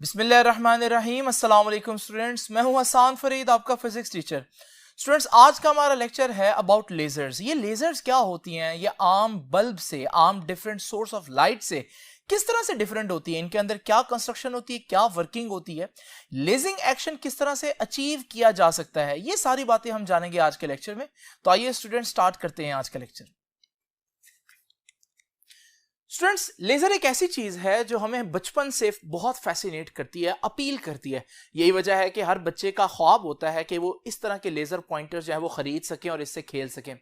बिस्मिल्लाहिर्रहमानिर्रहीम। अस्सलाम वालेकुम स्टूडेंट्स, मैं हूं हसान फरीद, आपका फिजिक्स टीचर। स्टूडेंट्स, आज का हमारा लेक्चर है अबाउट लेजर्स। ये लेजर्स क्या होती हैं? ये आम बल्ब से, आम डिफरेंट सोर्स ऑफ लाइट से किस तरह से डिफरेंट होती है, इनके अंदर क्या कंस्ट्रक्शन होती है, क्या वर्किंग होती है, लेजिंग एक्शन किस तरह से अचीव किया जा सकता है, ये सारी बातें हम जानेंगे आज के लेक्चर में। तो आइए स्टूडेंट, स्टार्ट करते हैं आज का लेक्चर। स्टूडेंट्स, लेजर एक ऐसी चीज है जो हमें बचपन से बहुत फैसिनेट करती है, अपील करती है। यही वजह है कि हर बच्चे का ख्वाब होता है कि वो इस तरह के लेजर पॉइंटर जो है वो खरीद सकें और इससे खेल सकें।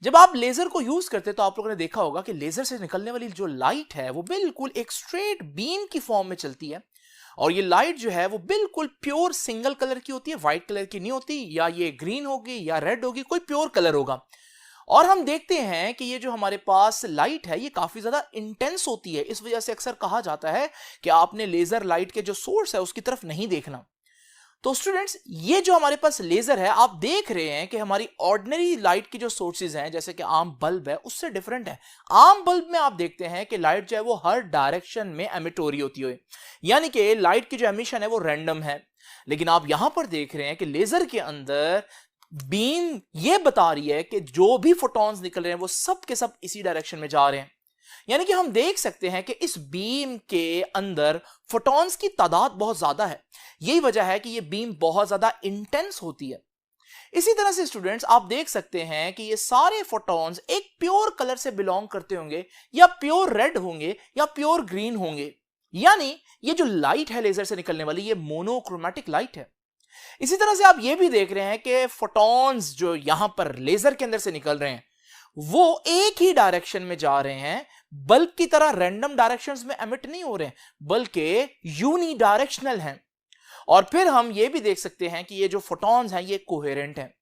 जब आप लेजर को यूज करते हैं तो आप लोगों ने देखा होगा कि लेजर से निकलने वाली जो लाइट है वो बिल्कुल एक स्ट्रेट बीम की फॉर्म में चलती है। और ये लाइट जो है वो बिल्कुल प्योर सिंगल कलर की होती है, व्हाइट कलर की नहीं होती। या ये ग्रीन होगी या रेड होगी, कोई प्योर कलर होगा। और हम देखते हैं कि ये जो हमारे पास लाइट है ये काफी ज्यादा इंटेंस होती है। इस वजह से अक्सर कहा जाता है कि आपने लेजर लाइट के जो सोर्स है उसकी तरफ नहीं देखना। तो स्टूडेंट्स, ये जो हमारे पास लेजर है, आप देख रहे हैं कि हमारी ऑर्डिनरी लाइट की जो सोर्सेज हैं, जैसे कि आम बल्ब है, उससे डिफरेंट है। आम बल्ब में आप देखते हैं कि लाइट जो है वो हर डायरेक्शन में एमिट हो रही होती है, यानी कि लाइट की जो एमिशन है वो रैंडम है। लेकिन आप यहां पर देख रहे हैं कि लेजर के अंदर बीम ये बता रही है कि जो भी फोटॉन्स निकल रहे हैं वो सब के सब इसी डायरेक्शन में जा रहे हैं। यानी कि हम देख सकते हैं कि इस बीम के अंदर फोटॉन्स की तादाद बहुत ज्यादा है। यही वजह है कि ये बीम बहुत ज्यादा इंटेंस होती है। इसी तरह से स्टूडेंट्स, आप देख सकते हैं कि ये सारे फोटॉन्स एक प्योर कलर से बिलोंग करते होंगे, या प्योर रेड होंगे या प्योर ग्रीन होंगे। यानी ये जो लाइट है लेजर से निकलने वाली, ये मोनोक्रोमैटिक लाइट है। इसी तरह से आप ये भी देख रहे हैं कि फोटॉन्स जो यहां पर लेजर के अंदर से निकल रहे हैं वो एक ही डायरेक्शन में जा रहे हैं। बल्ब की तरह रैंडम डायरेक्शंस में एमिट नहीं हो रहे हैं, बल्कि यूनी डायरेक्शनल हैं। और फिर हम ये भी देख सकते हैं कि ये जो फोटॉन्स हैं ये कोहेरेंट हैं।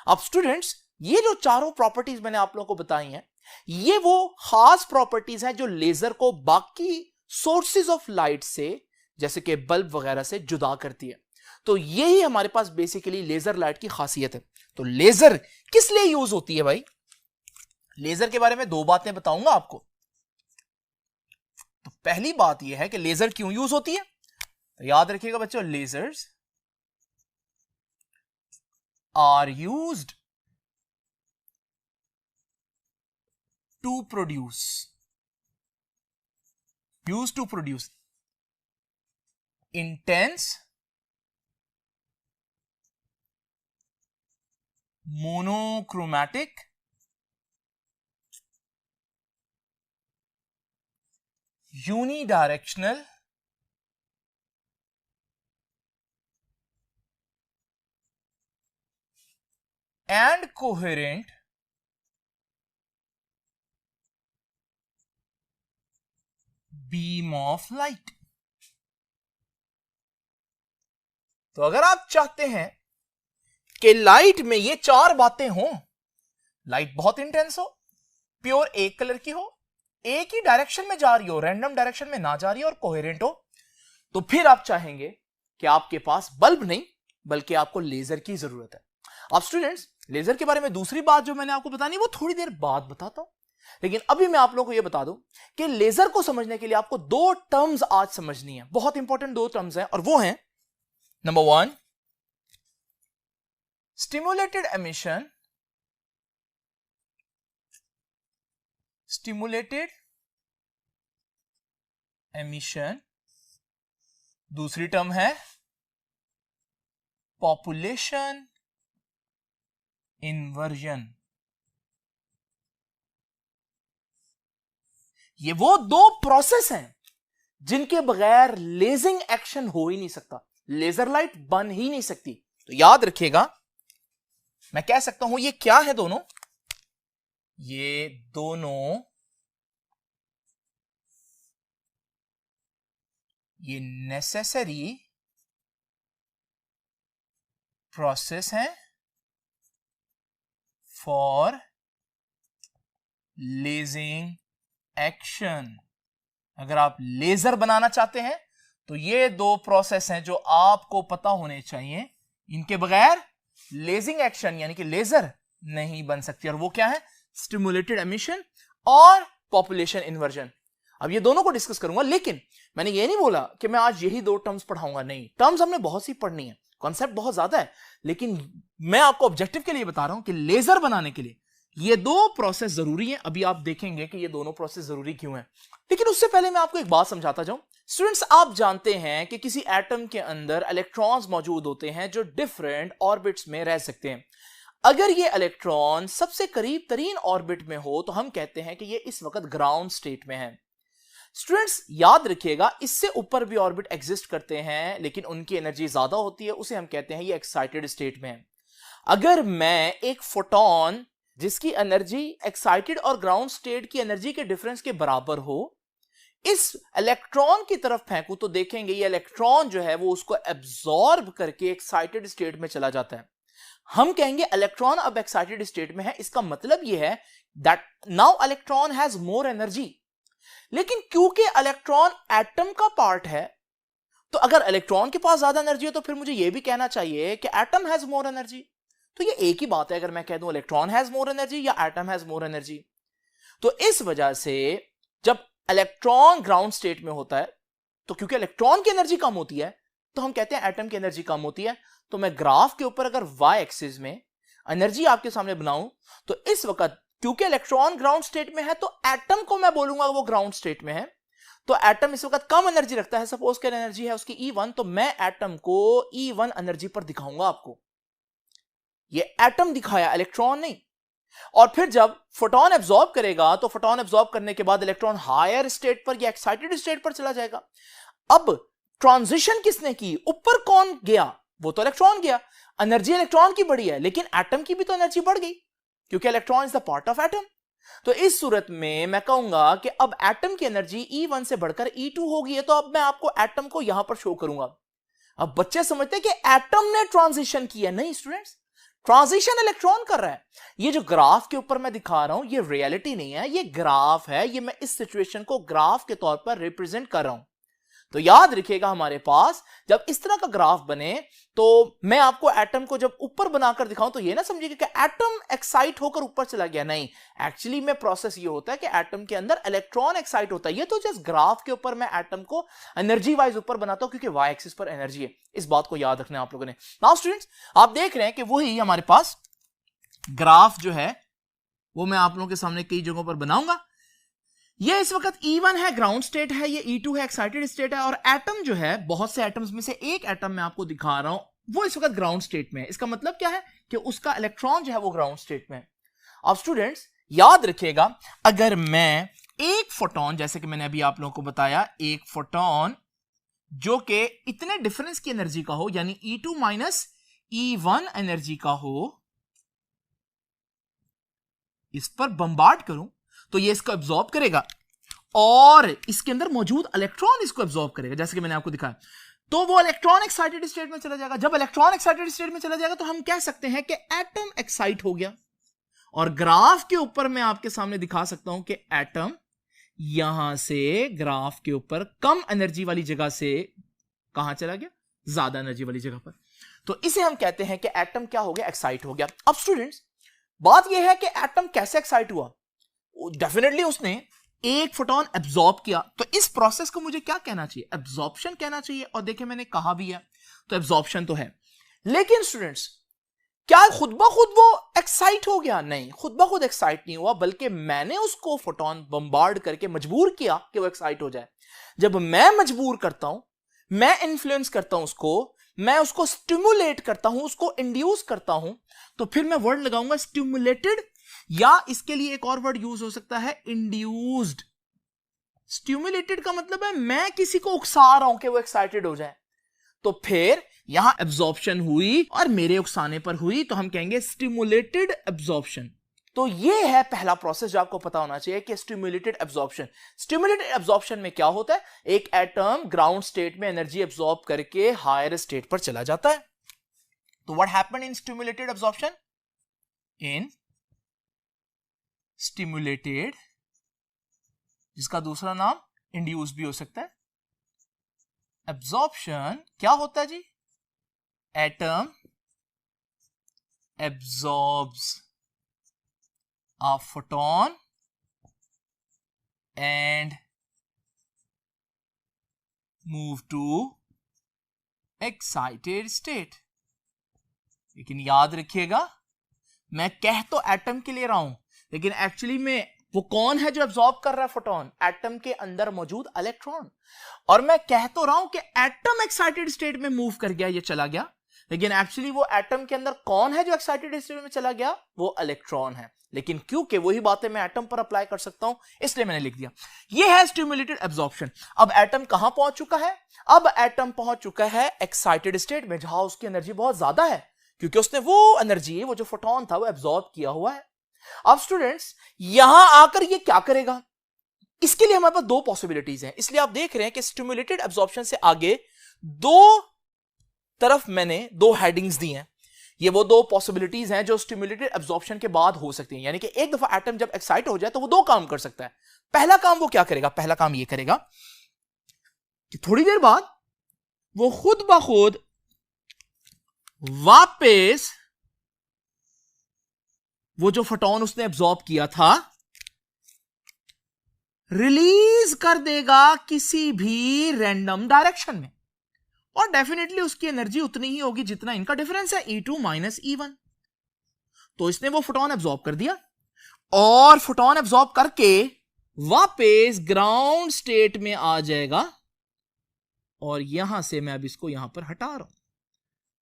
अब स्टूडेंट्स, ये जो चारों प्रॉपर्टीज मैंने आप लोगों को बताई हैं, ये वो खास प्रॉपर्टीज हैं जो लेजर को बाकी सोर्सेज ऑफ लाइट से, जैसे कि बल्ब वगैरह से जुदा करती है। तो यही हमारे पास बेसिकली लेजर लाइट की खासियत है। तो लेजर किस लिए यूज होती है भाई? लेजर के बारे में दो बातें बताऊंगा आपको। तो पहली बात यह है कि लेजर क्यों यूज होती है। तो याद रखिएगा बच्चों, lasers are used to produce intense monochromatic unidirectional and coherent beam of light. तो अगर आप चाहते हैं कि लाइट में ये चार बातें हों, लाइट बहुत इंटेंस हो, प्योर एक कलर की हो, एक ही डायरेक्शन में जा रही हो, रैंडम डायरेक्शन में ना जा रही हो, और कोहेरेंट हो, तो फिर आप चाहेंगे कि आपके पास बल्ब नहीं बल्कि आपको लेजर की जरूरत है। अब स्टूडेंट्स, लेजर के बारे में दूसरी बात जो मैंने आपको बतानी वो थोड़ी देर बाद बताता हूं। लेकिन अभी मैं आप लोगों को यह बता दूं कि लेजर को समझने के लिए आपको दो टर्म्स आज समझनी है, बहुत इंपॉर्टेंट दो टर्म्स हैं, और वो हैं नंबर वन, stimulated emission, दूसरी टर्म है पॉपुलेशन इन्वर्जन। ये वो दो प्रोसेस हैं जिनके बगैर लेजिंग एक्शन हो ही नहीं सकता, लेजर लाइट बन ही नहीं सकती। तो याद रखिएगा, मैं कह सकता हूं ये क्या है दोनों, ये दोनों ये नेसेसरी प्रोसेस है फॉर लेजिंग एक्शन। अगर आप लेजर बनाना चाहते हैं तो ये दो प्रोसेस हैं जो आपको पता होने चाहिए, इनके बगैर लेजिंग एक्शन यानी कि लेजर नहीं बन सकती। और वो क्या है? स्टिमुलेटेड एमिशन और पॉपुलेशन इन्वर्जन। अब ये दोनों को डिस्कस करूंगा, लेकिन मैंने ये नहीं बोला कि मैं आज यही दो टर्म्स पढ़ाऊंगा, नहीं, टर्म्स हमने बहुत सी पढ़नी है, कॉन्सेप्ट बहुत ज्यादा है, लेकिन मैं आपको ऑब्जेक्टिव के लिए बता रहा हूं कि लेजर बनाने के लिए ये दो प्रोसेस जरूरी है। अभी आप देखेंगे कि ये दोनों प्रोसेस जरूरी क्यों है, लेकिन उससे पहले मैं आपको एक बात समझाता जाऊं। स्टूडेंट्स, आप जानते हैं कि किसी एटम के अंदर इलेक्ट्रॉन्स मौजूद होते हैं जो डिफरेंट ऑर्बिट्स में रह सकते हैं। अगर ये इलेक्ट्रॉन सबसे करीब तरीन ऑर्बिट में हो तो हम कहते हैं कि ये इस वक्त ग्राउंड स्टेट में है। स्टूडेंट्स, याद रखिएगा, इससे ऊपर भी ऑर्बिट एग्जिस्ट करते हैं लेकिन उनकी एनर्जी ज्यादा होती है, उसे हम कहते हैं ये एक्साइटेड स्टेट में है। अगर मैं एक फोटोन जिसकी एनर्जी एक्साइटेड और ग्राउंड स्टेट की एनर्जी के डिफरेंस के बराबर हो, इस इलेक्ट्रॉन की तरफ फेंकूं तो देखेंगे ये इलेक्ट्रॉन जो है वो उसको एब्जॉर्ब करके एक्साइटेड स्टेट में चला जाता है। हम कहेंगे इलेक्ट्रॉन अब एक्साइटेड स्टेट में है, इसका मतलब यह है that now electron has more energy. लेकिन क्योंकि इलेक्ट्रॉन एटम का पार्ट है, तो अगर इलेक्ट्रॉन के पास ज्यादा एनर्जी है तो फिर मुझे यह भी कहना चाहिए कि एटम हैज मोर एनर्जी। तो ये एक ही बात है अगर मैं कह दूं इलेक्ट्रॉन हैज मोर एनर्जी या एटम हैज मोर एनर्जी। तो इस वजह से जब इलेक्ट्रॉन ग्राउंड स्टेट में होता है तो क्योंकि इलेक्ट्रॉन की एनर्जी कम होती है तो हम कहते हैं एटम की एनर्जी कम होती है। तो मैं ग्राफ के ऊपर अगर वाई एक्सिस में एनर्जी आपके सामने बनाऊं तो इस वक्त क्योंकि इलेक्ट्रॉन ग्राउंड स्टेट में है तो एटम को मैं बोलूंगा वो ग्राउंड स्टेट में है, तो एटम इस वक्त कम एनर्जी रखता है। सपोज कि एनर्जी है उसकी E1, तो मैं एटम को E1 एनर्जी पर दिखाऊंगा आपको। ये एटम दिखाया, इलेक्ट्रॉन नहीं। और फिर जब फोटोन एब्जॉर्ब करेगा तो फोटोन एब्जॉर्ब करने के बाद इलेक्ट्रॉन हायर स्टेट पर या एक्साइटेड स्टेट पर चला जाएगा। अब ट्रांजिशन किसने की, ऊपर कौन गया, वो तो इलेक्ट्रॉन गया। एनर्जी इलेक्ट्रॉन की बढ़ी है लेकिन एटम की भी तो एनर्जी बढ़ गई क्योंकि electron is the part of atom. तो इस सूरत में मैं कहूंगा कि अब एटम की एनर्जी E1 से बढ़कर E2 हो गई है। तो अब मैं आपको एटम को यहां पर शो करूंगा। अब बच्चे समझते हैं कि एटम ने ट्रांजिशन किया, नहीं स्टूडेंट्स, ट्रांजिशन इलेक्ट्रॉन कर रहा है। ये जो ग्राफ के ऊपर मैं दिखा रहा हूं ये रियलिटी नहीं है, ये ग्राफ है, ये मैं इस सिचुएशन को ग्राफ के तौर पर रिप्रेजेंट कर रहा हूं। तो याद रखिएगा हमारे पास जब इस तरह का ग्राफ बने तो मैं आपको एटम को जब ऊपर बनाकर दिखाऊं तो ये ना समझिएगा कि एटम एक्साइट होकर ऊपर चला गया, नहीं। एक्चुअली में प्रोसेस ये होता है कि एटम के अंदर इलेक्ट्रॉन एक्साइट होता है। ये तो जस्ट ग्राफ के ऊपर मैं एटम को एनर्जी वाइज ऊपर बनाता हूं क्योंकि वाई एक्सिस पर एनर्जी है। इस बात को याद रखना आप लोगों ने। नाउ स्टूडेंट्स, आप देख रहे हैं कि वही हमारे पास ग्राफ जो है वो मैं आप लोगों के सामने कई जगहों पर बनाऊंगा। ये इस वक्त E1 है, ग्राउंड स्टेट है, ये E2 है, एक्साइटेड स्टेट है, और एटम जो है बहुत से एटम्स में से एक एटम मैं आपको दिखा रहा हूं वो इस वक्त ग्राउंड स्टेट में है। इसका मतलब क्या है कि उसका इलेक्ट्रॉन जो है वो ग्राउंड स्टेट में है। अब स्टूडेंट्स याद रखिएगा, अगर मैं एक फोटोन, जैसे कि मैंने अभी आप लोगों को बताया, एक फोटोन जो कि इतने डिफरेंस की एनर्जी का हो यानी E2 माइनस E1 एनर्जी का हो, इस पर बम्बार्ड करूं तो ये इसको एब्जॉर्ब करेगा और इसके अंदर मौजूद इलेक्ट्रॉन इसको एब्जॉर्ब करेगा, जैसे कि मैंने आपको दिखाया। तो वो इलेक्ट्रॉन एक्साइटेड स्टेट में चला जाएगा। जब इलेक्ट्रॉन एक्साइटेड स्टेट में चला जाएगा तो हम कह सकते हैं कि एटम एक्साइट हो गया। और ग्राफ के ऊपर मैं आपके सामने दिखा सकता हूं कि एटम यहां से ग्राफ के ऊपर कम एनर्जी वाली जगह से कहां चला गया, ज्यादा एनर्जी वाली जगह पर। तो इसे हम कहते हैं कि एटम क्या हो गया, एक्साइट हो गया। अब स्टूडेंट्स बात यह है कि एटम कैसे एक्साइट हुआ। डेफिनेटली उसने एक फोटोन एब्जॉर्ब किया। तो इस प्रोसेस को मुझे क्या कहना चाहिए, एब्जॉर्प्शन कहना चाहिए। और देखिए मैंने कहा भी है, तो एब्जॉर्प्शन तो है। लेकिन स्टूडेंट्स क्या खुद ब खुद वो एक्साइट हो गया, नहीं, खुद ब खुद एक्साइट नहीं हुआ, बल्कि मैंने उसको फोटोन बम्बार्ड करके मजबूर किया कि वो एक्साइट हो जाए। जब मैं मजबूर करता हूं, मैं इन्फ्लुएंस करता हूं उसको, मैं उसको स्टिमुलेट करता हूं, उसको इंड्यूस करता हूं, तो फिर मैं वर्ड लगाऊंगा स्टिमुलेटेड, या इसके लिए एक और वर्ड यूज हो सकता है इंड्यूस्ड। स्टिमुलेटेड का मतलब है मैं किसी को उकसा रहा हूं कि वो एक्साइटेड हो जाए। तो फिर यहां एब्जॉर्प्शन हुई और मेरे उकसाने पर हुई, तो हम कहेंगे स्टिमुलेटेड एब्जॉर्प्शन। तो ये है पहला प्रोसेस जो आपको पता होना चाहिए कि स्टिमुलेटेड एब्जॉर्प्शन। स्टिमुलेटेड एब्जॉर्प्शन में क्या होता है, एक एटम ग्राउंड स्टेट में एनर्जी एब्जॉर्ब करके हायर स्टेट पर चला जाता है। तो what happened in stimulated absorption, in stimulated, जिसका दूसरा नाम इंड्यूस भी हो सकता है, एब्जॉर्प्शन क्या होता है जी, atom absorbs a photon and move to excited state. लेकिन याद रखिएगा, मैं कह तो एटम के लिए रहा हूं, लेकिन एक्चुअली में वो कौन है जो एब्जॉर्ब कर रहा है फोटोन? एटम के अंदर मौजूद इलेक्ट्रॉन। और मैं कह तो रहा हूं कि एटम एक्साइटेड स्टेट में मूव कर गया, ये चला गया, लेकिन एक्चुअली वो एटम के अंदर कौन है जो एक्साइटेड स्टेट में चला गया? वो इलेक्ट्रॉन है। लेकिन क्योंकि वही बातें मैं एटम पर अप्लाई कर सकता हूं, इसलिए मैंने लिख दिया। ये है स्टिमुलेटेड एब्जॉर्प्शन। अब एटम कहां पहुंच चुका है? अब एटम पहुंच चुका है एक्साइटेड स्टेट में, जहां उसकी एनर्जी बहुत ज्यादा है, क्योंकि उसने वो एनर्जी, वो जो फोटोन था, वो एब्जॉर्ब किया हुआ है। अब स्टूडेंट्स, यहां आकर ये क्या करेगा? इसके लिए हमारे पास दो पॉसिबिलिटीज हैं। इसलिए आप देख रहे हैं कि स्टिमुलेटेड एब्जॉर्प्शन से आगे दो तरफ मैंने दो हेडिंग्स दी हैं। ये वो दो पॉसिबिलिटीज हैं जो स्टिमुलेटेड एब्जॉर्प्शन के बाद हो सकती हैं। यानी कि एक दफा एटम जब एक्साइट हो जाए तो वो दो काम कर सकता है। पहला काम वो क्या करेगा? पहला काम ये करेगा कि थोड़ी देर बाद वो खुद ब खुद वापस वो जो फोटोन उसने एब्जॉर्ब किया था रिलीज कर देगा किसी भी रैंडम डायरेक्शन में, और डेफिनेटली उसकी एनर्जी उतनी ही होगी जितना इनका डिफरेंस है, E2 माइनस E1। तो इसने वो फोटोन एब्जॉर्ब कर दिया, और फोटोन एब्जॉर्ब करके वापस ग्राउंड स्टेट में आ जाएगा, और यहां से मैं अब इसको यहां पर हटा रहा हूं,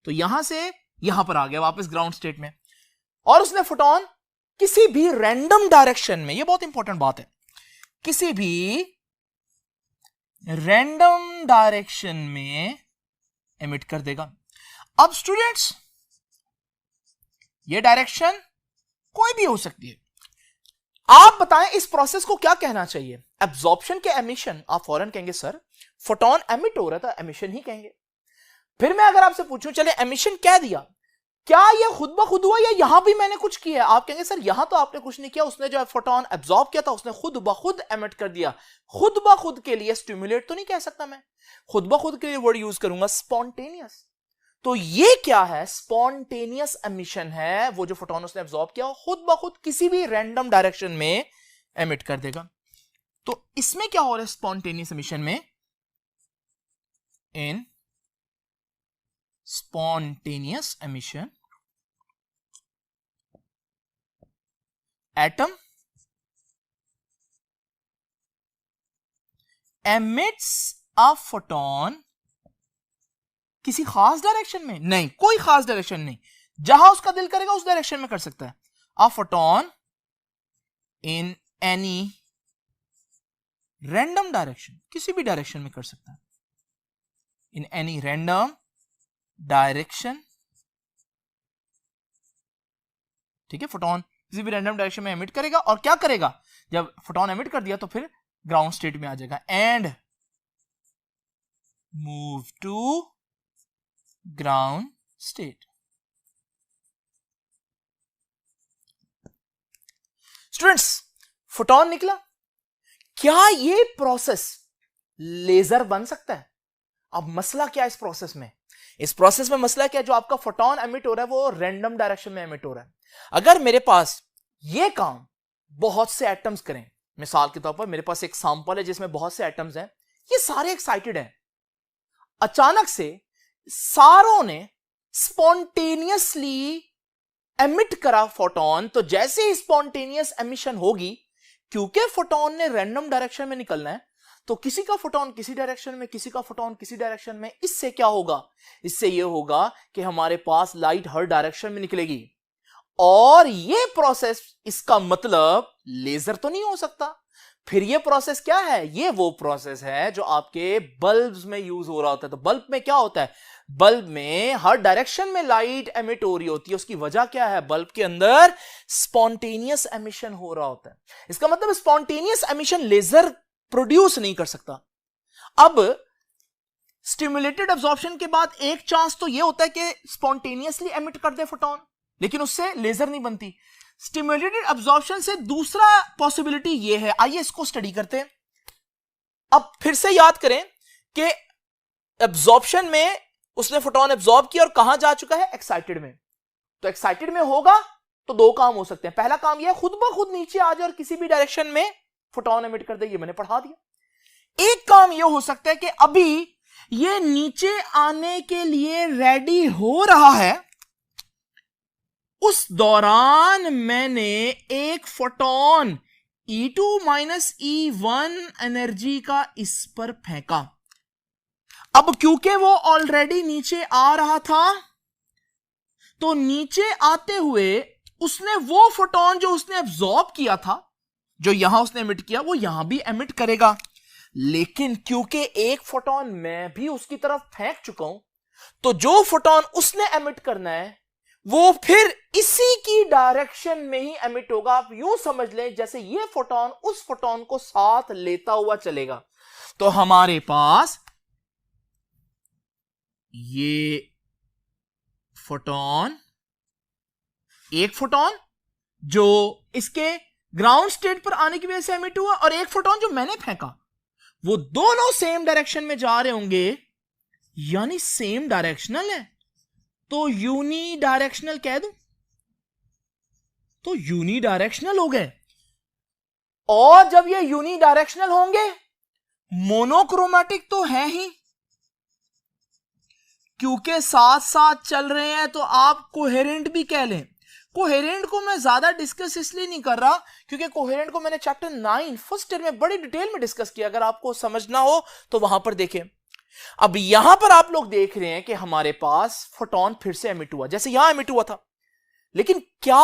तो यहां से यहां पर आ गया वापस ग्राउंड स्टेट में। और उसने फोटोन किसी भी रैंडम डायरेक्शन में, यह बहुत इंपॉर्टेंट बात है, किसी भी रैंडम डायरेक्शन में एमिट कर देगा। अब स्टूडेंट्स, ये डायरेक्शन कोई भी हो सकती है। आप बताएं इस प्रोसेस को क्या कहना चाहिए? एब्जॉर्प्शन के एमिशन? आप फौरन कहेंगे सर फोटोन एमिट हो रहा था, एमिशन ही कहेंगे। फिर मैं अगर आपसे पूछूं चले एमिशन कह दिया, क्या ये खुद ब खुद हुआ या यहां भी मैंने कुछ किया? आप कहेंगे सर यहां तो आपने कुछ नहीं किया, उसने जो फोटोन एब्जॉर्ब किया था उसने खुद ब खुद एमिट कर दिया। खुद ब खुद के लिए स्टिमुलेट तो नहीं कह सकता मैं, खुद ब खुद के लिए वर्ड यूज करूंगा स्पॉन्टेनियस। तो ये क्या है? स्पॉन्टेनियस एमिशन है। वो जो फोटोन उसने एब्जॉर्ब किया खुद ब खुद किसी भी रैंडम डायरेक्शन में एमिट कर देगा। तो इसमें क्या हो रहा है स्पॉन्टेनियस एमिशन में? इन spontaneous emission, atom emits a photon किसी खास डायरेक्शन में? नहीं, कोई खास डायरेक्शन नहीं, जहां उसका दिल करेगा उस डायरेक्शन में कर सकता है। a photon in any random direction, किसी भी डायरेक्शन में कर सकता है। in any random डायरेक्शन, ठीक है। फोटोन किसी भी रैंडम डायरेक्शन में एमिट करेगा, और क्या करेगा? जब फोटोन एमिट कर दिया तो फिर ग्राउंड स्टेट में आ जाएगा and move to ground state. Students, photon निकला, क्या ये प्रोसेस लेजर बन सकता है? अब मसला क्या है इस प्रोसेस में? इस प्रोसेस में मसला क्या है? जो आपका फोटोन एमिट हो रहा है वो रैंडम डायरेक्शन में एमिट हो रहा है। अगर मेरे पास ये काम बहुत से एटम्स करें, मिसाल के तौर पर मेरे पास एक सैंपल है जिसमें बहुत से एटम्स हैं, ये सारे एक्साइटेड हैं, अचानक से सारों ने स्पॉन्टेनियसली एमिट करा फोटोन, तो जैसे ही स्पॉन्टेनियस एमिशन होगी, क्योंकि फोटोन ने रैंडम डायरेक्शन में निकलना है, तो किसी का फोटोन किसी डायरेक्शन में, किसी का फोटोन किसी डायरेक्शन में, इससे क्या होगा? इससे यह होगा कि हमारे पास लाइट हर डायरेक्शन में निकलेगी, और यह प्रोसेस, इसका मतलब लेजर तो नहीं हो सकता। फिर यह प्रोसेस क्या है? यह वो प्रोसेस है जो आपके बल्ब्स में यूज हो रहा होता है। तो बल्ब में क्या होता है? बल्ब में हर डायरेक्शन में लाइट एमिट हो रही होती है। उसकी वजह क्या है? बल्ब के अंदर स्पॉन्टेनियस एमिशन हो रहा होता है। इसका मतलब स्पॉन्टेनियस एमिशन लेजर प्रोड्यूस नहीं कर सकता। अब स्टिमुलेटेड एब्जॉर्प्शन के बाद एक चांस तो यह होता है कि स्पॉन्टेनियसली एमिट कर दे फोटोन, लेकिन उससे लेजर नहीं बनती। स्टिमुलेटेड एब्जॉर्प्शन से दूसरा पॉसिबिलिटी यह है, आइए इसको स्टडी करते हैं। अब फिर से याद करें कि एब्जॉर्प्शन में उसने फोटोन एब्जॉर्ब किया और कहां जा चुका है? एक्साइटेड में। तो एक्साइटेड में होगा तो दो काम हो सकते हैं। पहला काम यह खुद ब खुद नीचे आ जाए और किसी भी डायरेक्शन में फोटोन एमिट कर दे, ये मैंने पढ़ा दिया। एक काम यह हो सकता है कि अभी ये नीचे आने के लिए रेडी हो रहा है, उस दौरान मैंने एक photon E2 minus E1 energy का इस पर फेंका। अब क्योंकि वो ऑलरेडी नीचे आ रहा था, तो नीचे आते हुए उसने वो फोटोन जो उसने एब्जॉर्ब किया था, जो यहां उसने एमिट किया, वो यहां भी एमिट करेगा। लेकिन क्योंकि एक फोटोन मैं भी उसकी तरफ फेंक चुका हूं, तो जो फोटोन उसने एमिट करना है वो फिर इसी की डायरेक्शन में ही एमिट होगा। आप यूं समझ लें जैसे ये फोटोन उस फोटोन को साथ लेता हुआ चलेगा। तो हमारे पास ये फोटोन, एक फोटोन जो इसके ग्राउंड स्टेट पर आने की वजह से एमिट हुआ, और एक फोटोन जो मैंने फेंका, वो दोनों सेम डायरेक्शन में जा रहे होंगे, यानी सेम डायरेक्शनल है। तो यूनी डायरेक्शनल कह दूं तो यूनी डायरेक्शनल हो गए। और जब ये यूनी डायरेक्शनल होंगे, मोनोक्रोमेटिक तो है ही, क्योंकि साथ साथ चल रहे हैं, तो आप कोहेरेंट भी कह लें। कोहेरेंट को मैं ज्यादा डिस्कस इसलिए नहीं कर रहा क्योंकि कोहेरेंट को मैंने चैप्टर 9 फर्स्ट ईयर में बड़ी डिटेल में डिस्कस किया। अगर आपको समझना हो तो वहां पर देखें। अब यहां पर आप लोग देख रहे हैं कि हमारे पास फोटोन फिर से एमिट हुआ, जैसे यहां एमिट हुआ था। लेकिन क्या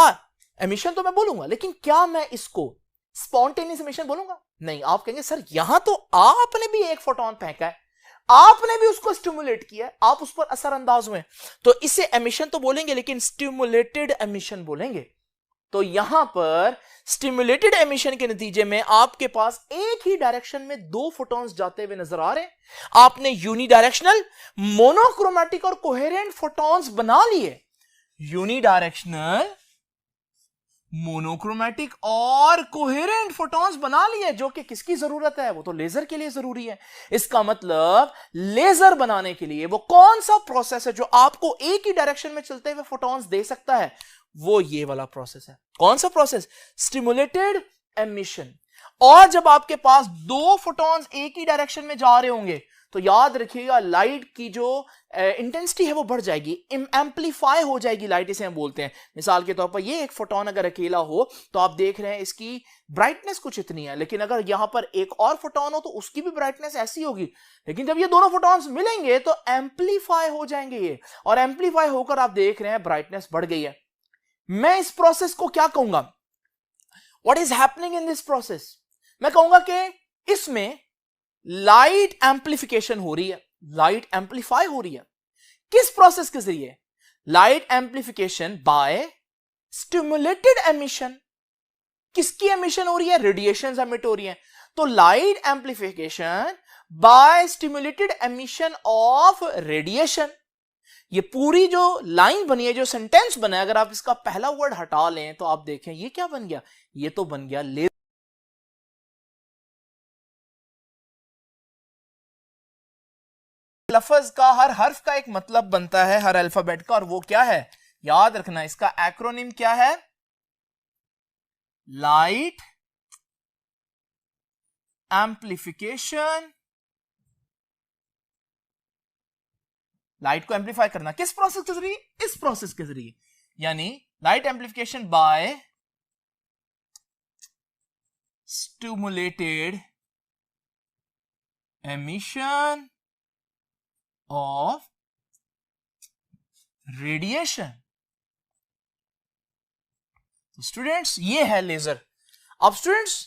एमिशन तो मैं बोलूंगा, लेकिन क्या मैं इसको स्पॉन्टेनियस एमिशन बोलूंगा? नहीं। आप कहेंगे सर यहां तो आपने भी एक फोटोन फेंका है, आपने भी उसको स्टिमुलेट किया है, आप उस पर असरअंदाज हुए, तो इसे एमिशन तो बोलेंगे लेकिन स्टिमुलेटेड एमिशन बोलेंगे। तो यहां पर स्टिमुलेटेड एमिशन के नतीजे में आपके पास एक ही डायरेक्शन में दो फोटॉन्स जाते हुए नजर आ रहे हैं। आपने यूनिडायरेक्शनल, मोनोक्रोमेटिक और कोहेरेंट फोटॉन्स बना लिए। यूनिडायरेक्शनल, मोनोक्रोमेटिक और कोहेरेंट फोटॉन्स बना लिए, जो कि किसकी जरूरत है? वो तो लेजर के लिए जरूरी है। इसका मतलब लेजर बनाने के लिए वो कौन सा प्रोसेस है जो आपको एक ही डायरेक्शन में चलते हुए फोटॉन्स दे सकता है? वो ये वाला प्रोसेस है। कौन सा प्रोसेस? Stimulated emission. और जब आपके पास दो फोटॉन्स एक ही डायरेक्शन में जा रहे होंगे, तो याद रखिएगा लाइट की जो इंटेंसिटी है वो बढ़ जाएगी, एम्पलीफाई हो जाएगी लाइट, इसे हम बोलते हैं। मिसाल के तौर पर ये एक फोटोन अगर अकेला हो तो आप देख रहे हैं इसकी ब्राइटनेस कुछ इतनी है, लेकिन अगर यहां पर एक और फोटोन हो तो उसकी भी ब्राइटनेस ऐसी होगी। लेकिन जब ये दोनों फोटॉन्स मिलेंगे तो एम्पलीफाई हो जाएंगे ये, और एम्पलीफाई होकर आप देख रहे हैं ब्राइटनेस बढ़ गई है। मैं इस प्रोसेस को क्या कहूंगा? What is happening in this process? मैं कहूंगा कि इसमें लाइट एम्पलीफिकेशन हो रही है, लाइट एम्पलीफाई हो रही है। किस प्रोसेस के जरिए? Light amplification by stimulated emission. किसकी एमिशन हो रही है? रेडिएशंस एमिट हो रही हैं। तो light amplification by stimulated emission of radiation. ये पूरी जो लाइन बनी है, जो सेंटेंस बना है, अगर आप इसका पहला वर्ड हटा लें तो आप देखें ये क्या बन गया? ये तो बन गया लेजर। लफ्ज का हर हर्फ का एक मतलब बनता है, हर अल्फाबेट का, और वो क्या है? याद रखना, इसका एक्रोनिम क्या है? Light amplification. लाइट को एम्पलीफाई करना किस प्रोसेस के जरिए? इस प्रोसेस के जरिए, यानी light amplification by stimulated emission of radiation. तो स्टूडेंट्स ये है लेजर। अब स्टूडेंट्स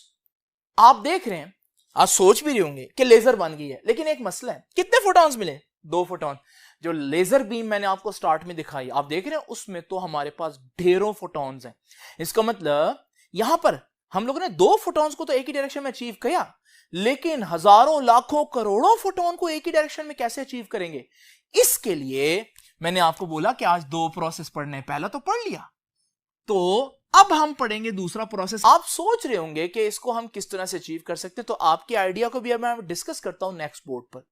आप देख रहे हैं, आप सोच भी रहे होंगे कि लेजर बन गई है, लेकिन एक मसला है। कितने फोटॉन्स मिले? दो फोटॉन। जो लेजर बीम मैंने आपको स्टार्ट में दिखाई, आप देख रहे हैं उसमें तो हमारे पास ढेरों फोटॉन्स हैं। इसका मतलब यहां पर हम लोगों ने दो फोटॉन्स को तो एक ही डायरेक्शन में अचीव किया, लेकिन हजारों लाखों करोड़ों फोटॉन को एक ही डायरेक्शन में कैसे अचीव करेंगे? इसके लिए मैंने आपको बोला कि आज दो प्रोसेस पढ़ने, पहला तो पढ़ लिया, तो अब हम पढ़ेंगे दूसरा प्रोसेस। आप सोच रहे होंगे कि इसको हम किस तरह से अचीव कर सकते हैं, तो आपके आइडिया को भी अब मैं डिस्कस करता हूं नेक्स्ट बोर्ड पर।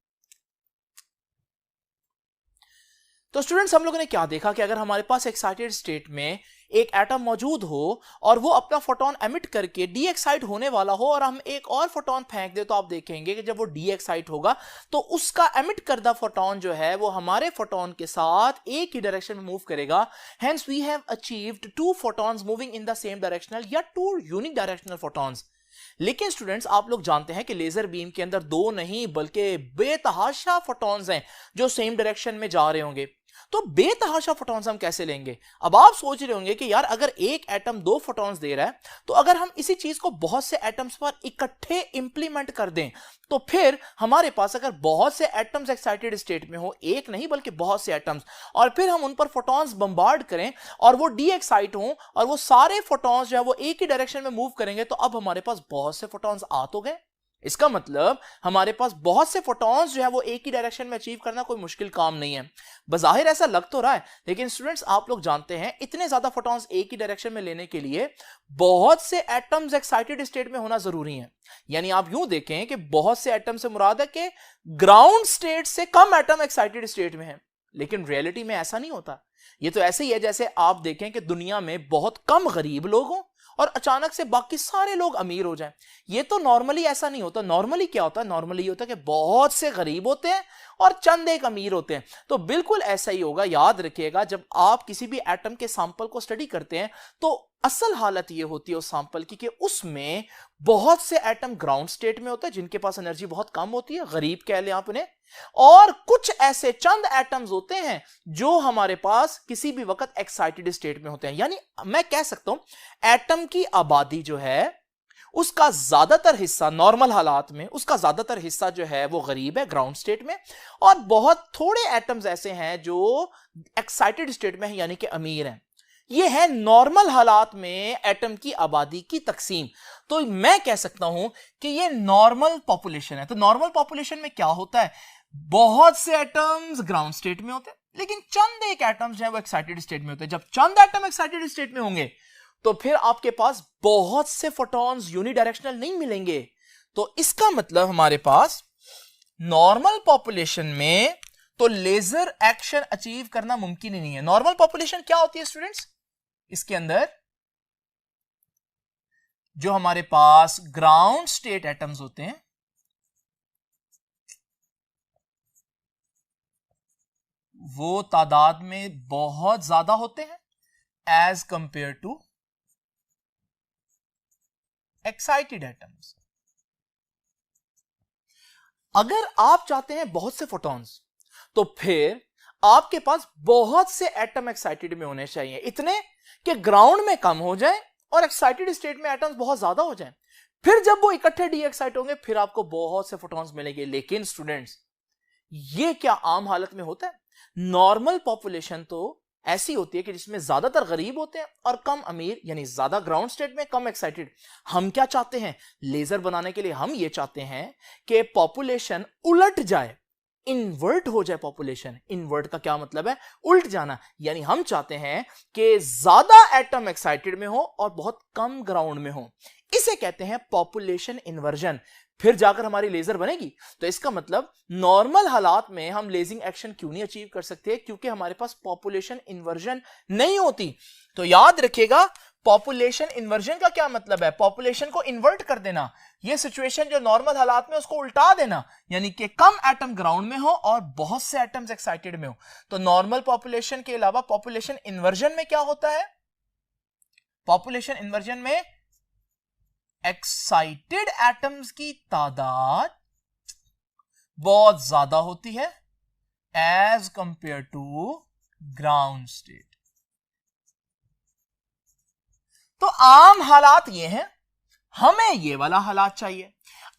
तो स्टूडेंट्स हम लोगों ने क्या देखा कि अगर हमारे पास एक्साइटेड स्टेट में एक एटम मौजूद हो और वो अपना फोटोन एमिट करके डी एक्साइट होने वाला हो और हम एक और फोटोन फेंक दे, तो आप देखेंगे कि जब वो डी एक्साइट होगा तो उसका एमिट करदा फोटोन जो है वो हमारे फोटोन के साथ एक ही डायरेक्शन में मूव करेगा। Hence we have achieved two photons moving in the same directional या टू यूनिक डायरेक्शनल फोटोन्स। लेकिन स्टूडेंट्स आप लोग जानते हैं कि लेजर बीम के अंदर दो नहीं बल्कि बेतहाशा फोटॉन्स हैं जो सेम डायरेक्शन में जा रहे होंगे। तो बेतहाशा फोटॉन्स हम कैसे लेंगे? अब आप सोच रहे होंगे कि यार अगर एक एटम दो फोटॉन्स दे रहा है तो अगर हम इसी चीज को बहुत से एटम्स पर इकट्ठे इंप्लीमेंट कर दें तो फिर हमारे पास अगर बहुत से एटम्स एक्साइटेड स्टेट में हो, एक नहीं बल्कि बहुत से एटम्स, और फिर हम उन पर फोटॉन्स बम्बार्ड करें और वो डी एक्साइट हो और वो सारे फोटॉन्स जो है वो एक ही डायरेक्शन में मूव करेंगे, तो अब हमारे पास बहुत से फोटॉन्स आ तो गए। इसका मतलब हमारे पास बहुत से फोटॉन्स जो है वो एक ही डायरेक्शन में अचीव करना कोई मुश्किल काम नहीं है। बज़ाहिर ऐसा लग तो रहा है, लेकिन स्टूडेंट्स आप लोग जानते हैं इतने ज्यादा फोटॉन्स एक ही डायरेक्शन में लेने के लिए बहुत से एटम्स एक्साइटेड स्टेट में होना जरूरी है। यानी आप यूं देखें कि बहुत से एटम से मुराद है कि ग्राउंड स्टेट से कम एटम एक्साइटेड स्टेट में है, लेकिन रियलिटी में ऐसा नहीं होता। ये तो ऐसे ही है जैसे आप देखें कि दुनिया में बहुत कम गरीब लोग हों और अचानक से बाकी सारे लोग अमीर हो जाएं। ये तो नॉर्मली ऐसा नहीं होता। नॉर्मली क्या होता है? नॉर्मली होता है कि बहुत से गरीब होते हैं और चंद एक अमीर होते हैं। तो बिल्कुल ऐसा ही होगा। याद रखिएगा, जब आप किसी भी एटम के सैंपल को स्टडी करते हैं तो असल हालत ये होती है उस सैंपल की कि उसमें बहुत से एटम ग्राउंड स्टेट में होते हैं जिनके पास एनर्जी बहुत कम होती है, गरीब कह लें आप उन्हें, और कुछ ऐसे चंद एटम्स होते हैं जो हमारे पास किसी भी वक्त एक्साइटेड स्टेट में होते हैं। यानी मैं कह सकता हूं एटम की आबादी जो है उसका ज्यादातर हिस्सा नॉर्मल हालात में, उसका ज्यादातर हिस्सा जो है वो गरीब है, ग्राउंड स्टेट में, और बहुत थोड़े एटम्स ऐसे हैं जो एक्साइटेड स्टेट में है यानी कि अमीर हैं। ये है नॉर्मल हालात में एटम की आबादी की तकसीम। तो मैं कह सकता हूं कि ये नॉर्मल पॉपुलेशन है। तो नॉर्मल पॉपुलेशन में क्या होता है? बहुत से एटम्स ग्राउंड स्टेट में होते हैं लेकिन चंद एक एटम्स जो है वो एक्साइटेड स्टेट में होते हैं। जब चंद एटम एक्साइटेड स्टेट में होंगे तो फिर आपके पास बहुत से फोटॉन्स यूनिडायरेक्शनल नहीं मिलेंगे। तो इसका मतलब हमारे पास नॉर्मल पॉपुलेशन में तो लेजर एक्शन अचीव करना मुमकिन ही नहीं है। नॉर्मल पॉपुलेशन क्या होती है स्टूडेंट्स? इसके अंदर जो हमारे पास ग्राउंड स्टेट एटम्स होते हैं वो तादाद में बहुत ज्यादा होते हैं as compared to excited atoms. अगर आप चाहते हैं बहुत से फोटॉन्स तो फिर आपके पास बहुत से एटम एक्साइटेड में होने चाहिए, इतने कि ग्राउंड में कम हो जाए और एक्साइटेड स्टेट में एटम्स बहुत ज्यादा हो जाएं। फिर जब वो इकट्ठे डी एक्साइट होंगे फिर आपको बहुत से फोटॉन्स मिलेंगे। लेकिन स्टूडेंट्स ये क्या आम हालत में होता है? नॉर्मल पॉपुलेशन तो ऐसी होती है कि जिसमें ज्यादातर गरीब होते हैं और कम अमीर, यानी ज्यादा ग्राउंड स्टेट में कम एक्साइटेड। हम क्या चाहते हैं लेजर बनाने के लिए? हम ये चाहते हैं कि पॉपुलेशन उलट जाए, इन्वर्ट हो जाए पॉपुलेशन। इन्वर्ट का क्या मतलब है? उल्ट जाना। यानी हम चाहते हैं कि ज्यादा एटम एक्साइटेड में हो और बहुत कम ग्राउंड में हो। इसे कहते हैं पॉपुलेशन इन्वर्जन। फिर जाकर हमारी लेजर बनेगी। तो इसका मतलब नॉर्मल हालात में हम लेजिंग एक्शन क्यों नहीं अचीव कर सकते? क्योंकि हमारे पास पॉपुलेशन इन्वर्जन नहीं होती। तो याद रखिएगा पॉपुलेशन इन्वर्जन का क्या मतलब है? पॉपुलेशन को इन्वर्ट कर देना। यह सिचुएशन जो नॉर्मल हालात में उसको उल्टा देना, यानी कि कम एटम ग्राउंड में हो और बहुत से एटम्स एक्साइटेड में हो। तो नॉर्मल पॉपुलेशन के अलावा पॉपुलेशन इन्वर्जन में क्या होता है? पॉपुलेशन इन्वर्जन में एक्साइटेड एटम्स की तादाद बहुत ज्यादा होती है as compared to ground state. तो आम हालात ये हैं, हमें ये वाला हालात चाहिए।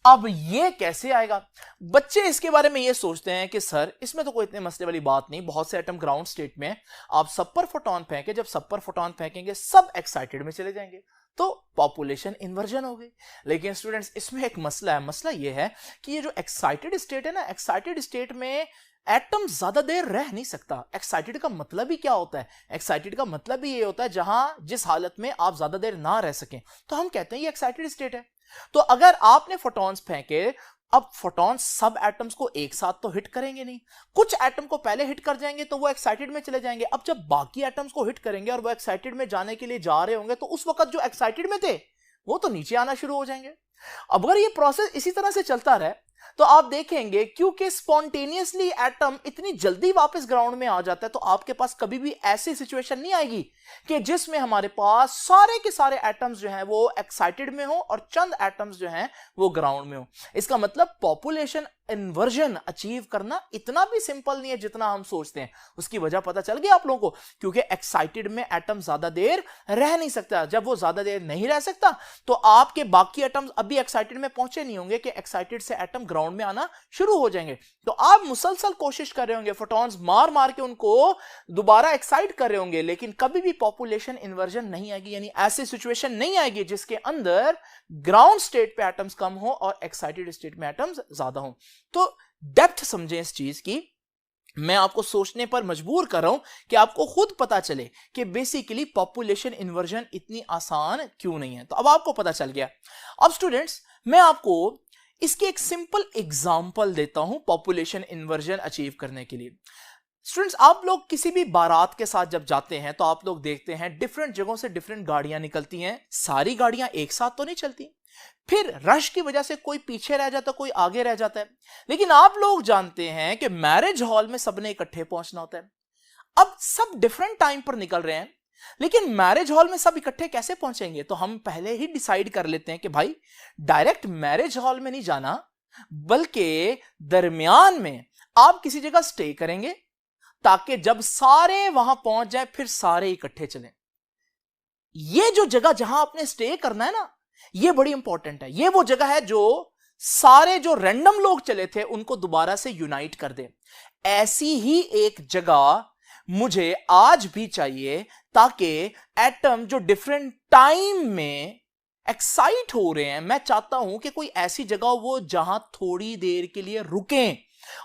अब ये कैसे आएगा? बच्चे इसके बारे में ये सोचते हैं कि सर इसमें तो कोई इतने मसले वाली बात नहीं, बहुत से एटम ग्राउंड स्टेट में, आप सब पर फोटॉन फेंके, जब सब पर फोटॉन फेंकेंगे सब एक्साइटेड में चले जाएंगे तो पॉपुलेशन इन्वर्जन हो गई। लेकिन स्टूडेंट्स इसमें एक मसला है। मसला ये है कि ये जो एक्साइटेड स्टेट है ना, एक्साइटेड स्टेट में एटम ज्यादा देर रह नहीं सकता। एक्साइटेड का मतलब ही क्या होता है? एक्साइटेड का मतलब ही ये होता है जहां जिस हालत में आप ज्यादा देर ना रह सकें, तो हम कहते हैं ये एक्साइटेड स्टेट है। तो अगर आपने फोटॉन्स फेंके अब फोटॉन सब एटम्स को एक साथ तो हिट करेंगे नहीं, कुछ एटम को पहले हिट कर जाएंगे तो वो एक्साइटेड में चले जाएंगे। अब जब बाकी एटम्स को हिट करेंगे और वो एक्साइटेड में जाने के लिए जा रहे होंगे तो उस वक्त जो एक्साइटेड में थे वो तो नीचे आना शुरू हो जाएंगे। अब अगर ये प्रोसेस इसी तरह से चलता रहे तो आप देखेंगे क्योंकि स्पॉन्टेनियसली एटम इतनी जल्दी वापस ग्राउंड में आ जाता है तो आपके पास कभी भी ऐसी सिचुएशन नहीं आएगी कि जिसमें हमारे पास सारे के सारे एटम्स जो हैं वो एक्साइटेड में हो और चंद एटम्स जो हैं वो ग्राउंड में हो। इसका मतलब पॉपुलेशन इन्वर्जन अचीव करना इतना भी सिंपल नहीं है जितना हम सोचते हैं। उसकी वजह पता चल गई आप लोगों को, क्योंकि एक्साइटेड में एटम ज्यादा देर रह नहीं सकता। जब वो ज्यादा देर नहीं रह सकता तो आपके बाकी एटम्स अभी एक्साइटेड में पहुंचे नहीं होंगे कि एक्साइटेड से एटम ग्राउंड में आना शुरू हो जाएंगे। तो आप मुसलसल कोशिश कर रहे होंगे, फोटॉन्स मार मार के उनको दोबारा एक्साइट कर रहे होंगे, लेकिन कभी भी पॉपुलेशन इन्वर्जन नहीं आएगी, यानी ऐसी सिचुएशन नहीं आएगी जिसके अंदर ग्राउंड स्टेट पे एटम्स कम हो और एक्साइटेड स्टेट में एटम्स ज्यादा हो। तो डेप्थ समझें इस चीज की, मैं आपको सोचने पर मजबूर कर रहा हूं कि आपको खुद पता चले कि बेसिकली पॉपुलेशन इन्वर्जन इतनी आसान क्यों नहीं है। तो अब आपको पता चल गया। अब स्टूडेंट्स मैं आपको इसकी एक सिंपल एग्जांपल देता हूं पॉपुलेशन इन्वर्जन अचीव करने के लिए। स्टूडेंट्स आप लोग किसी भी बारात के साथ जब जाते हैं तो आप लोग देखते हैं डिफरेंट जगहों से डिफरेंट गाड़ियां निकलती हैं, सारी गाड़ियां एक साथ तो नहीं चलती, फिर रश की वजह से कोई पीछे रह जाता है, कोई आगे रह जाता है। लेकिन आप लोग जानते हैं कि मैरिज हॉल में सबने इकट्ठे पहुंचना होता है। अब सब डिफरेंट टाइम पर निकल रहे हैं, लेकिन मैरिज हॉल में सब इकट्ठे कैसे पहुंचेंगे? तो हम पहले ही डिसाइड कर लेते हैं कि भाई डायरेक्ट मैरिज हॉल में नहीं जाना, बल्कि दरमियान में आप किसी जगह स्टे करेंगे ताकि जब सारे वहां पहुंच जाए फिर सारे इकट्ठे चलें। ये जो जगह जहां आपने स्टे करना है ना, ये बड़ी इंपॉर्टेंट है। ये वो जगह है जो सारे जो रैंडम लोग चले थे उनको दोबारा से यूनाइट कर दे। ऐसी ही एक जगह मुझे आज भी चाहिए ताकि एटम जो डिफरेंट टाइम में एक्साइट हो रहे हैं, मैं चाहता हूं कि कोई ऐसी जगह हो वो जहां थोड़ी देर के लिए रुकें,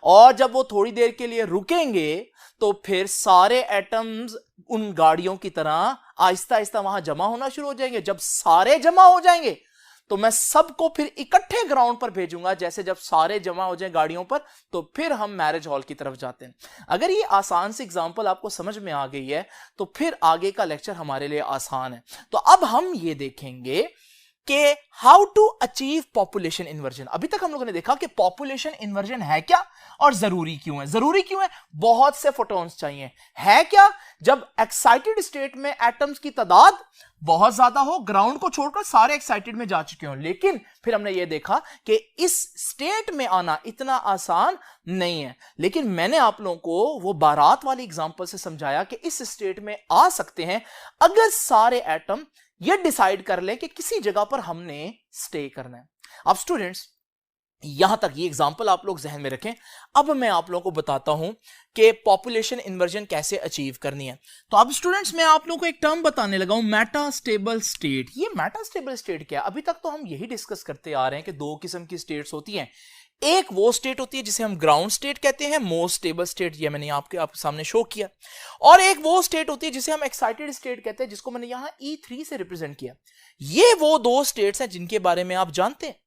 और जब वो थोड़ी देर के लिए रुकेंगे तो फिर सारे एटम्स उन गाड़ियों की तरह आहिस्ता आहिस्ता वहां जमा होना शुरू हो जाएंगे। जब सारे जमा हो जाएंगे तो मैं सबको फिर इकट्ठे ग्राउंड पर भेजूंगा। जैसे जब सारे जमा हो जाए गाड़ियों पर तो फिर हम मैरिज हॉल की तरफ जाते हैं। अगर ये आसान सी एग्जांपल आपको समझ में आ गई है तो फिर आगे का लेक्चर हमारे लिए आसान है। तो अब हम ये देखेंगे कि how to achieve population inversion. अभी तक हम लोगों ने देखा कि पॉपुलेशन इन्वर्जन है क्या और जरूरी क्यों है। जरूरी क्यों है? बहुत से फोटॉन्स चाहिए। है क्या? जब एक्साइटेड स्टेट में एटम्स की तादाद बहुत ज्यादा हो, ग्राउंड को छोड़कर सारे एक्साइटेड में जा चुके हो। लेकिन फिर हमने यह देखा कि इस स्टेट में आना इतना आसान नहीं है। लेकिन मैंने आप लोगों को वो बारात वाली एग्जांपल से समझाया कि इस स्टेट में आ सकते हैं अगर सारे एटम ये डिसाइड कर ले कि किसी जगह पर हमने स्टे करना है। अब स्टूडेंट्स यहां तक ये एग्जांपल आप लोग जहन में रखें। अब मैं आप लोगों को बताता हूं कि पॉपुलेशन इन्वर्जन कैसे अचीव करनी है। तो अब स्टूडेंट्स मैं आप लोगों को एक टर्म बताने लगा हूं, मेटास्टेबल स्टेट। ये मेटास्टेबल स्टेट क्या है? अभी तक तो हम यही डिस्कस करते आ रहे हैं कि दो किस्म की स्टेट्स होती हैं। एक वो स्टेट होती है जिसे हम ग्राउंड स्टेट कहते हैं, मोस्ट स्टेबल स्टेट, ये मैंने आपके सामने शो किया। और एक वो स्टेट होती है जिसे हम एक्साइटेड स्टेट कहते हैं, जिसको मैंने यहां E3 से रिप्रेजेंट किया। ये वो दो स्टेट्स हैं जिनके बारे में आप जानते हैं।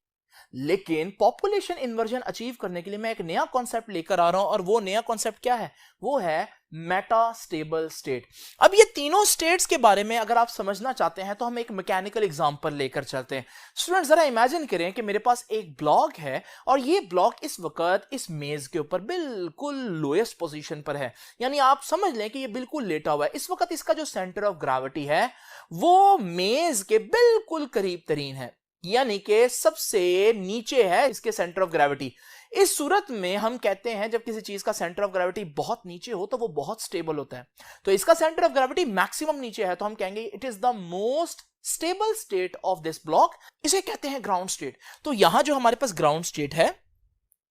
लेकिन पॉपुलेशन इन्वर्जन अचीव करने के लिए मैं एक नया कॉन्सेप्ट लेकर आ रहा हूं, और वो नया कॉन्सेप्ट क्या है? वो है मेटास्टेबल स्टेट। अब ये तीनों स्टेट्स के बारे में अगर आप समझना चाहते हैं तो हम एक मैकेनिकल एग्जांपल लेकर चलते हैं। स्टूडेंट जरा इमेजिन करें कि मेरे पास एक ब्लॉक है और ये ब्लॉक इस वक्त इस मेज के ऊपर बिल्कुल लोएस्ट पोजीशन पर है, यानी आप समझ लें कि ये बिल्कुल लेटा हुआ है। इस वक्त इसका जो सेंटर ऑफ ग्रेविटी है वो मेज के बिल्कुल करीब तरीन है, यानी कि सबसे नीचे है इसके सेंटर ऑफ ग्रेविटी। इस सूरत में हम कहते हैं जब किसी चीज का सेंटर ऑफ ग्रेविटी बहुत नीचे हो तो वो बहुत स्टेबल होता है। तो इसका सेंटर ऑफ ग्रेविटी मैक्सिमम नीचे है, तो हम कहेंगे it is the most stable state of this block. इसे कहते हैं ग्राउंड स्टेट। तो यहां जो हमारे पास ग्राउंड स्टेट है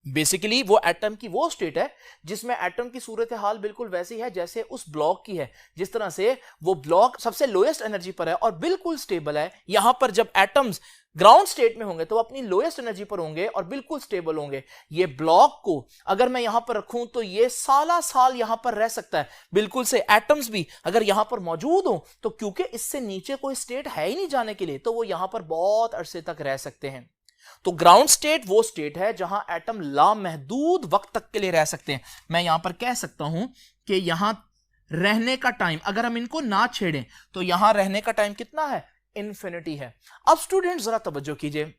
बेसिकली वो एटम की वो स्टेट है जिसमें एटम की सूरत हाल बिल्कुल वैसी है जैसे उस ब्लॉक की है। जिस तरह से वो ब्लॉक सबसे लोएस्ट एनर्जी पर है और बिल्कुल स्टेबल है, यहां पर जब एटम्स ग्राउंड स्टेट में होंगे तो वो अपनी लोएस्ट एनर्जी पर होंगे और बिल्कुल स्टेबल होंगे। ये ब्लॉक को अगर मैं यहां पर रखूं तो ये साला साल यहां पर रह सकता है बिल्कुल से। एटम्स भी अगर यहां पर मौजूद हो तो क्योंकि इससे नीचे कोई स्टेट है ही नहीं जाने के लिए, तो वो यहां पर बहुत अरसे तक रह सकते हैं। तो ग्राउंड स्टेट वो स्टेट है जहां एटम लामहदूद वक्त तक के लिए रह सकते हैं। मैं यहां पर कह सकता हूं कि यहां रहने का टाइम, अगर हम इनको ना छेड़ें तो यहां रहने का टाइम कितना है, इन्फिनिटी है। अब स्टूडेंट जरा तवज्जो कीजिए,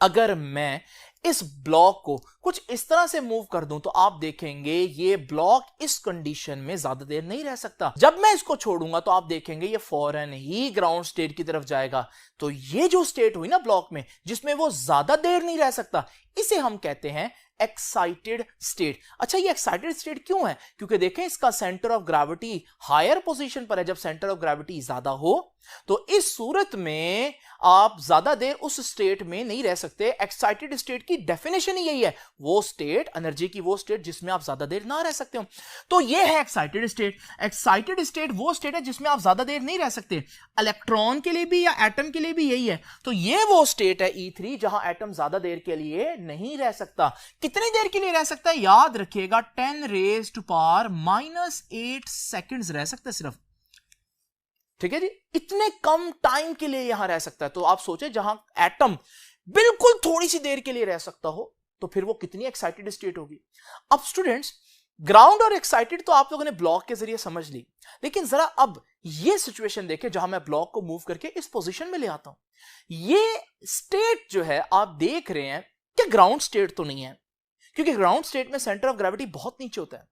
अगर मैं इस ब्लॉक को कुछ इस तरह से मूव कर दूं तो आप देखेंगे ये ब्लॉक इस कंडीशन में ज्यादा देर नहीं रह सकता। जब मैं इसको छोड़ूंगा तो आप देखेंगे ये फौरन ही ग्राउंड स्टेट की तरफ जाएगा। तो ये जो स्टेट हुई ना ब्लॉक में जिसमें वो ज्यादा देर नहीं रह सकता, इसे हम कहते हैं एक्साइटेड स्टेट। अच्छा, ये एक्साइटेड स्टेट क्यों है? क्योंकि देखें इसका centre of gravity higher position पर है। जब सेंटर ऑफ ग्रेविटी ज्यादा हो तो इस सूरत में आप ज्यादा देर उस स्टेट में नहीं रह सकते। एक्साइटेड स्टेट की डेफिनेशन ही यही है, वो स्टेट, एनर्जी की वो स्टेट जिसमें आप ज्यादा देर ना रह सकते हो। तो ये है एक्साइटेड स्टेट। एक्साइटेड स्टेट वो स्टेट है जिसमें आप ज्यादा देर नहीं रह सकते। इलेक्ट्रॉन के लिए भी या एटम के लिए भी यही है। तो ये वो स्टेट है E3 जहां एटम ज्यादा देर के लिए नहीं रह सकता। कितनी देर के लिए रह सकता है? याद रखिएगा 10⁻⁻8 सेकंड्स रह सकता है सिर्फ। ठीक है जी, इतने कम टाइम के लिए यहां रह सकता है। तो आप सोचे जहां एटम बिल्कुल थोड़ी सी देर के लिए रह सकता हो तो फिर वो कितनी एक्साइटेड स्टेट होगी। अब स्टूडेंट्स, ग्राउंड और एक्साइटेड तो आप लोगों ने ब्लॉक के जरिए समझ ली, लेकिन जरा अब ये सिचुएशन देखें जहां मैं ब्लॉक को मूव करके इस पोजीशन में ले आता हूं। ये स्टेट जो है आप देख रहे हैं कि ग्राउंड स्टेट तो नहीं है, क्योंकि ग्राउंड स्टेट में सेंटर ऑफ ग्रेविटी बहुत नीचे होता है।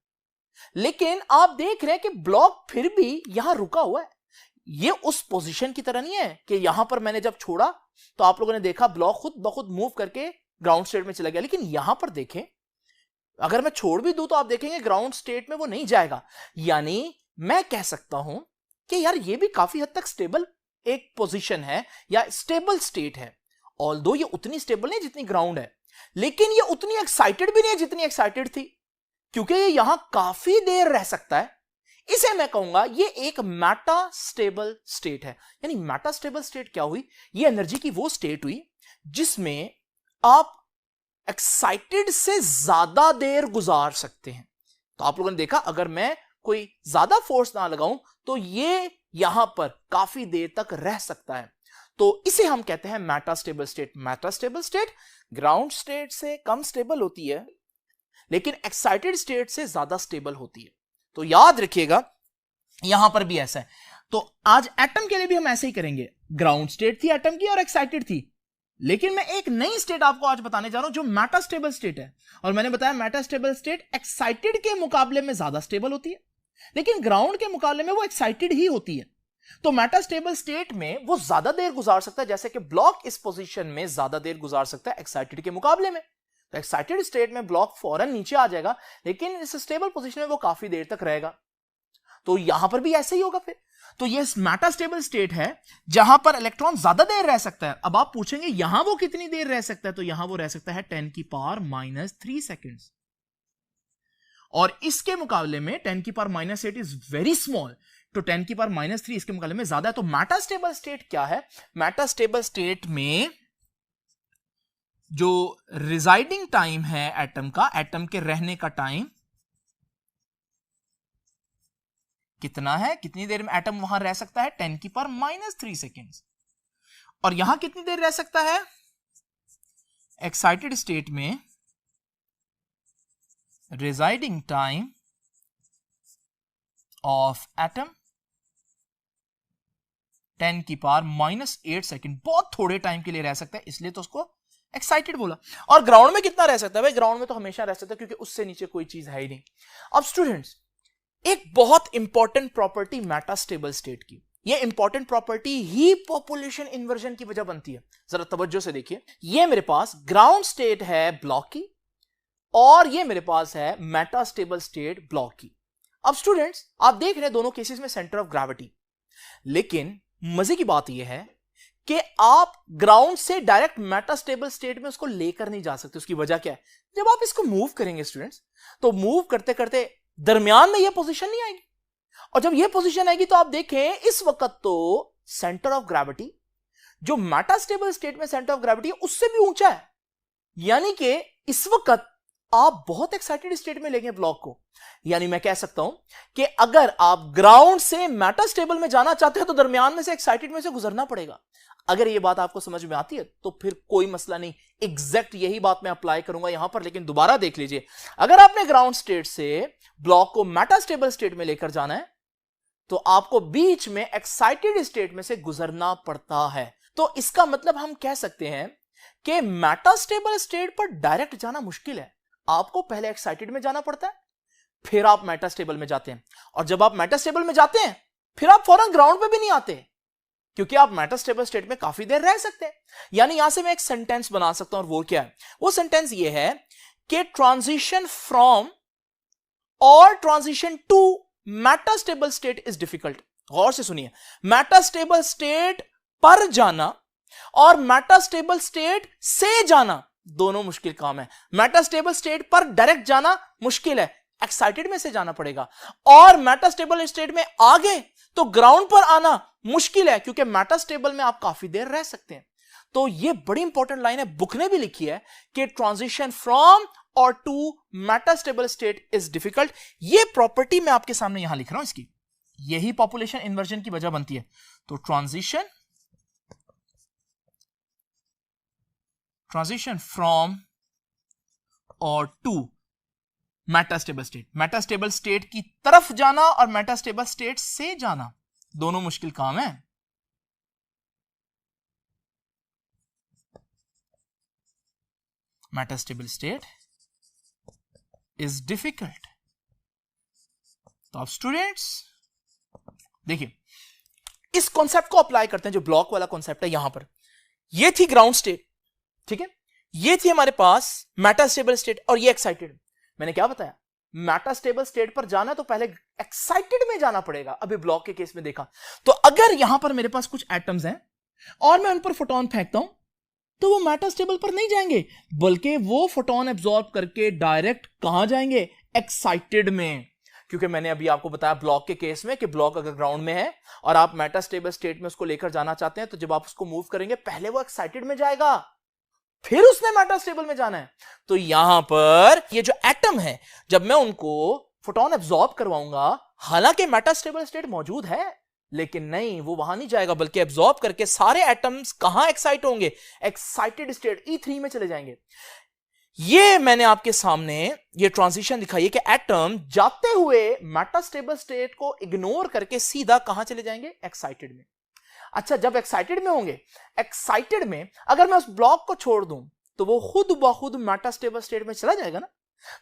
लेकिन आप देख रहे हैं कि ब्लॉक फिर भी यहां रुका हुआ है। ये उस पोजीशन की तरह नहीं है कि यहां पर मैंने जब छोड़ा तो आप लोगों ने देखा ब्लॉक खुद ब खुद मूव करके ग्राउंड स्टेट में चला गया। लेकिन यहां पर देखें, अगर मैं छोड़ भी दूं तो आप देखेंगे ग्राउंड स्टेट में वो नहीं जाएगा। यानी मैं कह सकता हूं कि यार ये भी काफी हद तक स्टेबल एक पोजीशन है या स्टेबल स्टेट है। ऑल्दो ये उतनी स्टेबल नहीं जितनी ग्राउंड है, लेकिन ये उतनी एक्साइटेड भी नहीं है जितनी एक्साइटेड थी, क्योंकि ये यहां काफी देर रह सकता है। इसे मैं कहूंगा ये एक मेटा स्टेबल स्टेट है। यानी मेटा स्टेबल स्टेट क्या हुई? ये एनर्जी की वो स्टेट हुई जिसमें आप एक्साइटेड से ज्यादा देर गुजार सकते हैं। तो आप लोगों ने देखा अगर मैं कोई ज्यादा फोर्स ना लगाऊं तो ये यहां पर काफी देर तक रह सकता है। तो इसे हम कहते हैं Meta stable state. Meta stable state ground state से कम स्टेबल होती है, लेकिन एक्साइटेड स्टेट से ज्यादा स्टेबल होती है। तो याद रखिएगा यहां पर भी ऐसा है। तो आज एटम के लिए भी हम ऐसे ही करेंगे। ग्राउंड स्टेट थी एटम की और एक्साइटेड थी, लेकिन मैं एक नई स्टेट आपको आज बताने जा रहा हूं जो मेटा स्टेबल स्टेट है। और मैंने बताया मेटा स्टेबल स्टेट एक्साइटेड के मुकाबले में ज्यादा स्टेबल होती है, लेकिन ग्राउंड के मुकाबले में वो एक्साइटेड ही होती है। तो मेटा स्टेबल स्टेट में वो ज्यादा देर गुजार सकता है, जैसे कि ब्लॉक इस पोजीशन में ज्यादा देर गुजार सकता है एक्साइटेड के मुकाबले में। तो एक्साइटेड स्टेट में ब्लॉक फौरन नीचे आ जाएगा, लेकिन इस स्टेबल पोजीशन में वो काफी देर तक रहेगा। तो यहां पर भी ऐसे ही होगा फिर। तो ये मेटा स्टेबल स्टेट है जहां पर इलेक्ट्रॉन ज्यादा देर रह सकता है। अब आप पूछेंगे यहां वो कितनी देर रह सकता है? तो यहां वो रह सकता है 10⁻³ सेकेंड्स। और इसके मुकाबले में 10⁻⁸ इज वेरी स्मॉल, तो 10⁻³ इसके मुकाबले में ज्यादा है। तो मेटा स्टेबल स्टेट क्या है? मेटा स्टेबल स्टेट में जो रिजाइडिंग टाइम है एटम का, एटम के रहने का टाइम कितना है, कितनी देर में एटम वहां रह सकता है? 10⁻³ सेकेंड्स। और यहां कितनी देर रह सकता है एक्साइटेड स्टेट में? Residing time of atom 10⁻⁸ second. बहुत थोड़े टाइम के लिए रह सकता है, इसलिए तो उसको एक्साइटेड बोला। और ग्राउंड में कितना रह सकता है? भाई ग्राउंड में तो हमेशा रह सकता है, क्योंकि उससे नीचे कोई चीज है ही नहीं। अब स्टूडेंट्स, एक बहुत important property Meta stable state की, ये इंपॉर्टेंट प्रॉपर्टी ही पॉपुलेशन इन्वर्जन की वजह बनती है। जरा तवज्जो से देखिए, ये मेरे पास ग्राउंड स्टेट है ब्लॉक की और ये मेरे पास है मेटा स्टेबल स्टेट ब्लॉक की। अब स्टूडेंट्स, आप देख रहे हैं दोनों केसेस में सेंटर ऑफ ग्रेविटी, लेकिन मजे की बात यह है कि आप ग्राउंड से डायरेक्ट मेटा स्टेबल स्टेट में उसको लेकर नहीं जा सकते। उसकी वजह क्या है? जब आप इसको मूव करेंगे स्टूडेंट्स, तो मूव करते करते दरमियान में यह पोजीशन नहीं आएगी, और जब यह पोजीशन आएगी तो आप देखें इस वक्त तो सेंटर ऑफ ग्रेविटी जो मेटा स्टेबल स्टेट में सेंटर ऑफ ग्रेविटी है उससे भी ऊंचा है। यानी कि इस वक्त आप बहुत एक्साइटेड स्टेट में लेंगे ब्लॉक को। यानी मैं कह सकता हूं कि अगर आप ग्राउंड से मेटा स्टेबल में जाना चाहते हैं तो दरमियान में से एक्साइटेड में से गुजरना पड़ेगा। अगर ये बात आपको समझ में आती है तो फिर कोई मसला नहीं, एग्जैक्ट यही बात मैं अप्लाई करूंगा यहां पर। लेकिन दोबारा देख लीजिए, अगर आपने ग्राउंड स्टेट से ब्लॉक को मेटास्टेबल स्टेट में लेकर जाना है तो आपको बीच में एक्साइटेड स्टेट में से गुजरना पड़ता है। तो इसका मतलब हम कह सकते हैं कि मेटास्टेबल स्टेट पर डायरेक्ट जाना मुश्किल है। आपको पहले एक्साइटेड में जाना पड़ता है, फिर आप मेटास्टेबल में जाते हैं, और जब आप मेटास्टेबल में जाते हैं फिर आप फौरन ग्राउंड पे भी नहीं आते, क्योंकि आप मेटास्टेबल स्टेट में काफी देर रह सकते हैं। यानी यहां से मैं एक सेंटेंस बना सकता हूं, और वो क्या है? वो सेंटेंस ये है कि ट्रांजिशन फ्रॉम और transition to metastable state is difficult. गौर से सुनिए, मेटास्टेबल स्टेट पर जाना और मेटास्टेबल स्टेट से जाना दोनों मुश्किल काम है। मेटास्टेबल स्टेट पर डायरेक्ट जाना मुश्किल है, एक्साइटेड में से जाना पड़ेगा, और मेटास्टेबल स्टेट में आ गए तो ग्राउंड पर आना मुश्किल है, क्योंकि मेटास्टेबल में आप काफी देर रह सकते हैं। तो ये बड़ी इंपॉर्टेंट लाइन है, बुक ने भी लिखी है कि ट्रांजिशन फ्रॉम और to metastable state is difficult. ये प्रॉपर्टी मैं आपके सामने यहां लिख रहा हूं, इसकी यही पॉपुलेशन इन्वर्जन की वजह बनती है। तो ट्रांजिशन फ्रॉम और to metastable state, metastable state की तरफ जाना और मेटास्टेबल स्टेट से जाना दोनों मुश्किल काम है। Metastable state is difficult. तो अब स्टूडेंट्स देखिए, इस कॉन्सेप्ट को अप्लाई करते हैं, जो ब्लॉक वाला कॉन्सेप्ट है। यहां पर ये थी ग्राउंड स्टेट, ठीक है, ये थी हमारे पास मेटास्टेबल स्टेट, और ये एक्साइटेड। मैंने क्या बताया? मेटास्टेबल स्टेट पर जाना तो पहले एक्साइटेड में जाना पड़ेगा। अभी ब्लॉक के केस में देखा, तो अगर यहां पर मेरे पास कुछ एटम्स हैं और मैं उन पर फोटोन फेंकता हूं तो वो मेटास्टेबल पर नहीं जाएंगे, बल्कि वो फोटोन एब्जॉर्ब करके डायरेक्ट कहां जाएंगे? एक्साइटेड में। क्योंकि मैंने अभी आपको बताया ब्लॉक के केस में कि ब्लॉक अगर ग्राउंड में है और आप मेटास्टेबल स्टेट में उसको लेकर जाना चाहते हैं, तो जब आप उसको मूव करेंगे पहले वो एक्साइटेड में जाएगा, फिर उसने मेटास्टेबल में जाना है। तो यहां पर ये जो एटम है, जब मैं उनको फोटोन एब्जॉर्ब करवाऊंगा, हालांकि मेटास्टेबल स्टेट मौजूद है, लेकिन नहीं, वो वहां नहीं जाएगा, बल्कि एब्जॉर्ब करके सारे एटम्स कहां एक्साइट होंगे? एक्साइटेड स्टेट E3 में चले जाएंगे। ये मैंने आपके सामने ये ट्रांजिशन दिखाई है कि एटम जाते हुए मेटास्टेबल स्टेट को इग्नोर करके सीधा कहां चले जाएंगे? एक्साइटेड में। अच्छा, जब एक्साइटेड में होंगे, एक्साइटेड में अगर मैं उस ब्लॉक को छोड़ दूं तो वो खुद ब खुद मेटास्टेबल स्टेट में चला जाएगा ना।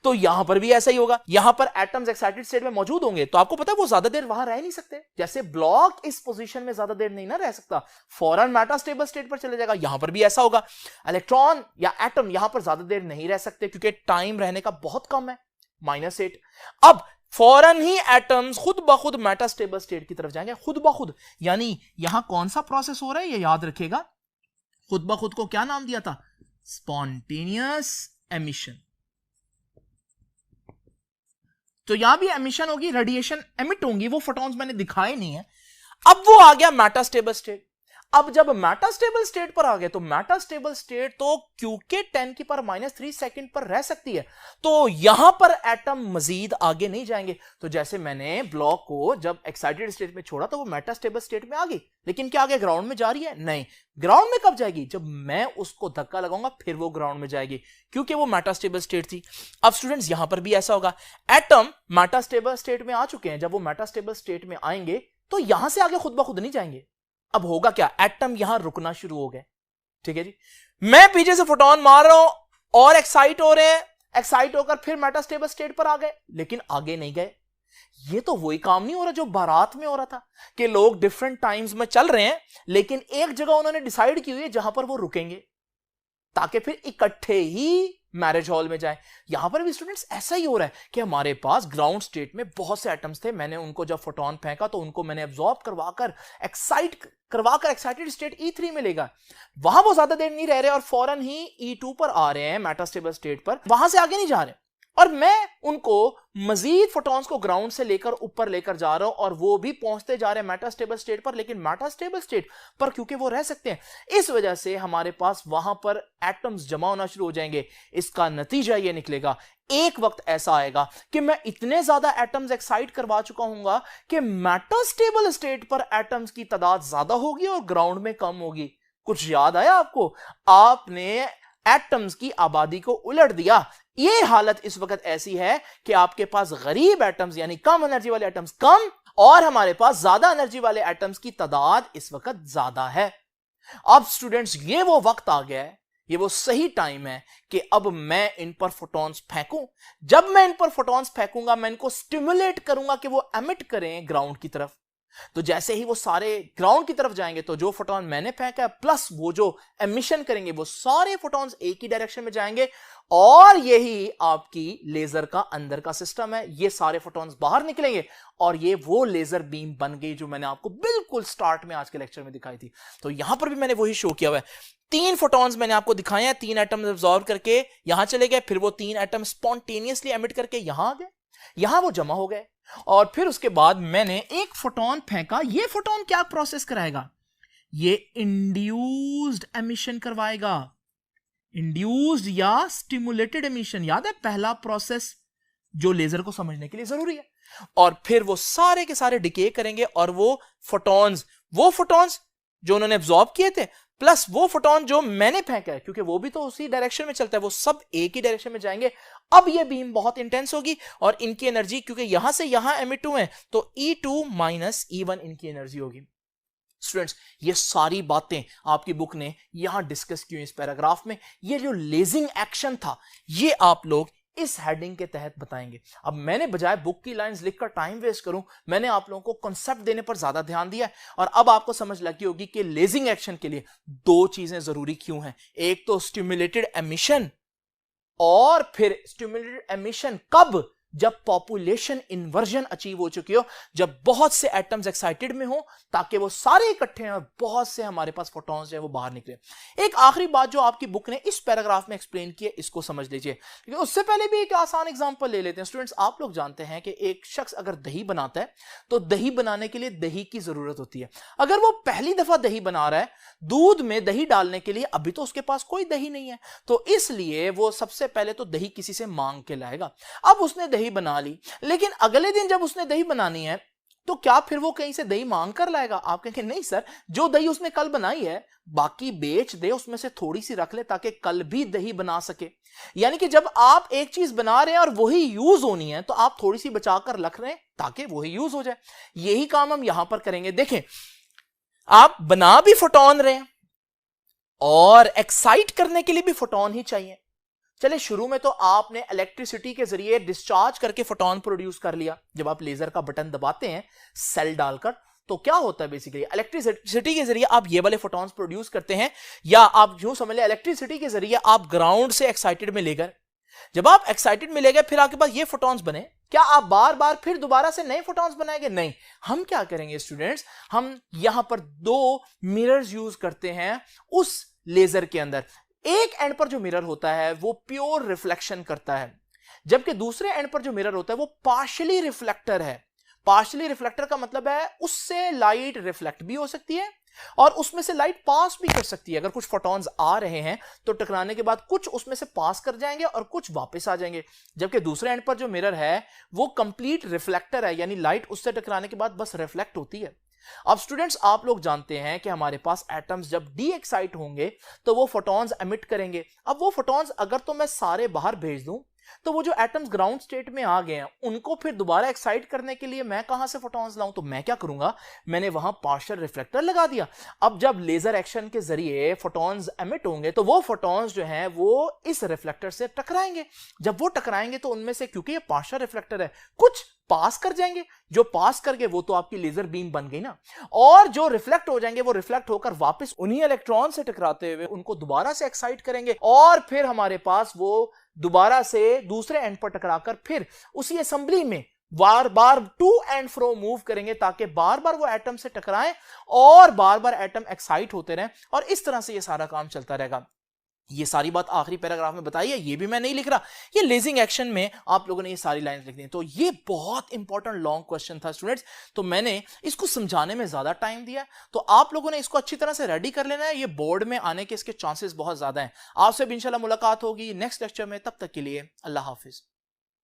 तो यहां पर भी ऐसा ही होगा, यहां पर एटम्स एक्साइटेड स्टेट में मौजूद होंगे, तो आपको पता है वो ज्यादा देर वहां रह नहीं सकते। जैसे ब्लॉक इस पोजीशन में ज्यादा देर नहीं ना रह सकता, फौरन मेटास्टेबल स्टेट पर चले जाएगा। यहां पर भी ऐसा होगा, इलेक्ट्रॉन या एटम यहां पर ज्यादा देर नहीं रह सकते, क्योंकि टाइम रहने का बहुत कम है, -8। अब फौरन ही एटम्स खुद ब खुद मेटास्टेबल स्टेट की तरफ जाएंगे, खुद ब खुद। यानी यहां कौन सा प्रोसेस हो रहा है ये याद रखिएगा, खुद ब खुद को क्या नाम दिया था? Spontaneous emission. तो यहां भी एमिशन होगी, रेडिएशन एमिट होंगी, वो फोटॉन्स मैंने दिखाए नहीं है। अब वो आ गया मेटास्टेबल स्टेट। अब जब मेटास्टेबल स्टेट पर आ गए, तो मेटास्टेबल स्टेट तो क्योंकि 10⁻³ सेकंड पर रह सकती है, तो यहां पर एटम मजीद आगे नहीं जाएंगे। तो जैसे मैंने ब्लॉक को जब एक्साइटेड स्टेट में छोड़ा तो वो मेटास्टेबल स्टेट में आ गई, लेकिन क्या आगे ग्राउंड में जा रही है? नहीं। ग्राउंड में कब जाएगी? जब मैं उसको धक्का लगाऊंगा फिर वो ग्राउंड में जाएगी, क्योंकि वो मेटास्टेबल स्टेट थी। अब स्टूडेंट्स यहां पर भी ऐसा होगा, एटम मेटास्टेबल स्टेट में आ चुके हैं, जब वो मेटास्टेबल स्टेट में आएंगे तो यहां से आगे खुद ब खुद नहीं जाएंगे। अब होगा क्या? एटम यहां रुकना शुरू हो गए, ठीक है जी। मैं पीछे से फोटोन मार रहा हूं और एक्साइट हो रहे हैं, एक्साइट होकर फिर मेटास्टेबल स्टेट पर आ गए, लेकिन आगे नहीं गए। ये तो वही काम नहीं हो रहा जो बारात में हो रहा था, कि लोग डिफरेंट टाइम्स में चल रहे हैं, लेकिन एक जगह उन्होंने डिसाइड की हुई है जहां पर वो रुकेंगे, ताकि फिर इकट्ठे ही मैरिज हॉल में जाए। यहां पर भी स्टूडेंट्स ऐसा ही हो रहा है कि हमारे पास ग्राउंड स्टेट में बहुत से एटम्स थे, मैंने उनको जब फोटोन फेंका तो उनको मैंने एब्जॉर्ब करवाकर एक्साइटेड स्टेट E3 में लेगा, वहां वो ज्यादा देर नहीं रह रहे और फौरन ही E2 पर आ रहे हैं, मेटास्टेबल स्टेट पर, वहां से आगे नहीं जा रहे, और मैं उनको मजीद फोटॉन्स को ग्राउंड से लेकर ऊपर लेकर जा रहा हूं, और वो भी पहुंचते जा रहे हैं मेटास्टेबल स्टेट पर, लेकिन मेटास्टेबल स्टेट पर क्योंकि वो रह सकते हैं, इस वजह से हमारे पास वहां पर एटम्स जमा होना शुरू हो जाएंगे। इसका नतीजा ये निकलेगा, एक वक्त ऐसा आएगा कि मैं इतने ज्यादा एटम्स एक्साइट करवा चुका हूंगा कि मेटास्टेबल स्टेट पर एटम्स की तादाद ज्यादा होगी और ग्राउंड में कम होगी। कुछ याद आया आपको? आपने एटम्स की आबादी को उलट दिया। ये हालत इस वक्त ऐसी है कि आपके पास गरीब एटम्स यानी कम एनर्जी वाले एटम्स कम, और हमारे पास ज्यादा एनर्जी वाले एटम्स की तादाद इस वक्त ज्यादा है। अब स्टूडेंट्स, ये वो वक्त आ गया है, ये वो सही टाइम है कि अब मैं इन पर फोटॉन्स फेंकूं। जब मैं इन पर फोटॉन्स फेंकूंगा, मैं इनको स्टिमुलेट करूंगा कि वो एमिट करें ग्राउंड की तरफ। तो जैसे ही वो सारे ग्राउंड की तरफ जाएंगे तो जो फोटॉन मैंने फेंका है प्लस वो जो एमिशन करेंगे वो सारे फोटॉन्स एक ही डायरेक्शन में जाएंगे, और यही आपकी लेजर का अंदर का सिस्टम है। ये सारे फोटॉन्स बाहर निकलेंगे और ये वो लेजर बीम बन गई जो मैंने आपको बिल्कुल स्टार्ट में आज के लेक्चर में दिखाई थी। तो यहां पर भी मैंने वही शो किया हुआ है। 3 फोटॉन्स मैंने आपको दिखाए हैं, 3 एटम्स एब्जॉर्ब करके यहां चले गए, फिर वो 3 एटम स्पॉन्टेनियसली एमिट करके यहां आ गए, यहां वो जमा हो गए, और फिर उसके बाद मैंने एक फोटॉन फेंका। ये फोटॉन क्या प्रोसेस कराएगा? ये इंड्यूस्ड एमिशन करवाएगा। इंड्यूस्ड या स्टिमुलेटेड एमिशन, याद है पहला प्रोसेस जो लेजर को समझने के लिए जरूरी है। और फिर वो सारे के सारे डिके करेंगे और वो फोटॉन्स जो उन्होंने एब्जॉर्ब किए थे प्लस वो फोटॉन जो मैंने फेंका है, क्योंकि वो भी तो उसी डायरेक्शन में चलता है, वो सब एक ही डायरेक्शन में जाएंगे। अब ये बीम बहुत इंटेंस होगी और इनकी एनर्जी, क्योंकि यहां से यहां एमिट हुए हैं, तो E2 माइनस E1 इनकी एनर्जी होगी। स्टूडेंट्स, ये सारी बातें आपकी बुक ने यहां डिस्कस की इस पैराग्राफ में। ये जो लेजिंग एक्शन था ये आप लोग इस हेडिंग के तहत बताएंगे। अब मैंने बजाय बुक की लाइंस लिखकर टाइम वेस्ट करूं, मैंने आप लोगों को कॉन्सेप्ट देने पर ज्यादा ध्यान दिया है। और अब आपको समझ लगी होगी कि लेजिंग एक्शन के लिए 2 चीजें जरूरी क्यों हैं। एक तो स्टिमुलेटेड एमिशन, और फिर स्टिमुलेटेड एमिशन कब? जब पॉपुलेशन इन्वर्जन अचीव हो चुकी हो, जब बहुत से एटम्स एक्साइटेड में हो, ताकि वो सारे इकट्ठे हैं और बहुत से हमारे पास फोटॉन्स जो है वो बाहर निकले। एक आखिरी बात जो आपकी बुक ने इस पैराग्राफ में एक्सप्लेन की है, इसको समझ लीजिए। लेकिन उससे पहले भी एक आसान एग्जांपल ले लेते हैं। स्टूडेंट्स, आप लोग जानते हैं कि एक शख्स अगर दही बनाता है तो दही बनाने के लिए दही की जरूरत होती है। अगर वो पहली दफा दही बना रहा है, दूध में दही डालने के लिए अभी तो उसके पास कोई दही नहीं है, तो इसलिए वो सबसे पहले तो दही किसी से मांग के लाएगा। अब उसने दही बना ली, लेकिन अगले दिन जब उसने दही बनानी है तो क्या फिर वो कहीं से दही मांग कर लाएगा? आप कहेंगे नहीं सर, जो दही उसने कल बनाई है बाकी बेच दे, उसमें से थोड़ी सी रख ले ताकि कल भी दही बना सके। यानी कि जब आप एक चीज बना रहे हैं और वही यूज होनी है तो आप थोड़ी सी बचाकर रख रहे हैं ताकि वही यूज हो जाए। यही काम हम यहां पर करेंगे। देखें, आप बना भी फोटॉन रहे हैं और एक्साइट करने के लिए भी फोटॉन ही चाहिए। चले, शुरू में तो आपने इलेक्ट्रिसिटी के जरिए डिस्चार्ज करके फोटॉन प्रोड्यूस कर लिया। जब आप लेजर का बटन दबाते हैं सेल डालकर, तो क्या होता है बेसिकली इलेक्ट्रिसिटी के जरिए आप ये वाले फोटॉन्स प्रोड्यूस करते हैं, या आप यूं समझ लें इलेक्ट्रिसिटी के जरिए आप ग्राउंड से एक्साइटेड में ले गए। जब आप एक्साइटेड में ले गए, फिर आपके पास ये फोटॉन्स बने, क्या आप बार बार फिर दोबारा से नए फोटॉन्स बनाएंगे? नहीं। हम क्या करेंगे स्टूडेंट्स, हम यहां पर 2 मिरर्स यूज करते हैं उस लेजर के अंदर। एक एंड पर जो मिरर होता है वो प्योर रिफ्लेक्शन करता है, जबकि दूसरे एंड पर जो मिरर होता है वो पार्शियली रिफ्लेक्टर है। पार्शियली रिफ्लेक्टर का मतलब है उससे लाइट रिफ्लेक्ट भी हो सकती है और उसमें से लाइट पास भी कर सकती है। अगर कुछ फोटॉन्स आ रहे हैं तो टकराने के बाद कुछ उसमें से पास कर जाएंगे और कुछ वापस आ जाएंगे, जबकि दूसरे एंड पर जो मिरर है वो कंप्लीट रिफ्लेक्टर है, यानी लाइट उससे टकराने के बाद बस रिफ्लेक्ट होती है। अब स्टूडेंट्स, आप लोग जानते हैं कि हमारे पास एटम्स जब डी एक्साइट होंगे तो वो फोटॉन्स एमिट करेंगे। अब वो फोटॉन्स अगर तो मैं सारे बाहर भेज दूं तो वो जो एटम्स ग्राउंड स्टेट में आ गए हैं उनको फिर दोबारा एक्साइट करने के लिए मैं कहां से फोटॉन्स लाऊं? तो मैं क्या करूंगा, मैंने वहां पार्शियल रिफ्लेक्टर लगा दिया। अब जब लेजर एक्शन के जरिए फोटॉन्स एमिट होंगे तो वो फोटॉन्स जो हैं वो इस रिफ्लेक्टर से टकराएंगे। जब वो टकराएंगे तो उनमें से, क्योंकि ये पार्शियल रिफ्लेक्टर है, कुछ पास कर जाएंगे। जो पास कर गए वो तो आपकी लेजर बीम बन गई ना, और जो रिफ्लेक्ट हो जाएंगे वो रिफ्लेक्ट होकर वापस उन्हीं इलेक्ट्रॉन से टकराते हुए उनको दोबारा से एक्साइट करेंगे, और फिर हमारे पास वो दोबारा से दूसरे एंड पर टकराकर फिर उसी असेंबली में बार बार टू एंड फ्रो मूव करेंगे ताकि बार बार वो एटम से टकराएं और बार बार एटम एक्साइट होते रहें, और इस तरह से ये सारा काम चलता रहेगा। ये सारी बात आखिरी पैराग्राफ में बताई है, ये भी मैं नहीं लिख रहा, ये लेजिंग एक्शन में आप लोगों ने ये सारी लाइंस लिखनी है। तो ये बहुत इंपॉर्टेंट लॉन्ग क्वेश्चन था स्टूडेंट्स, तो मैंने इसको समझाने में ज्यादा टाइम दिया, तो आप लोगों ने इसको अच्छी तरह से रेडी कर लेना है। ये बोर्ड में आने के इसके चांसेस बहुत ज्यादा हैं। आपसे भी इंशाल्लाह मुलाकात होगी नेक्स्ट लेक्चर में, तब तक के लिए अल्लाह हाफिज।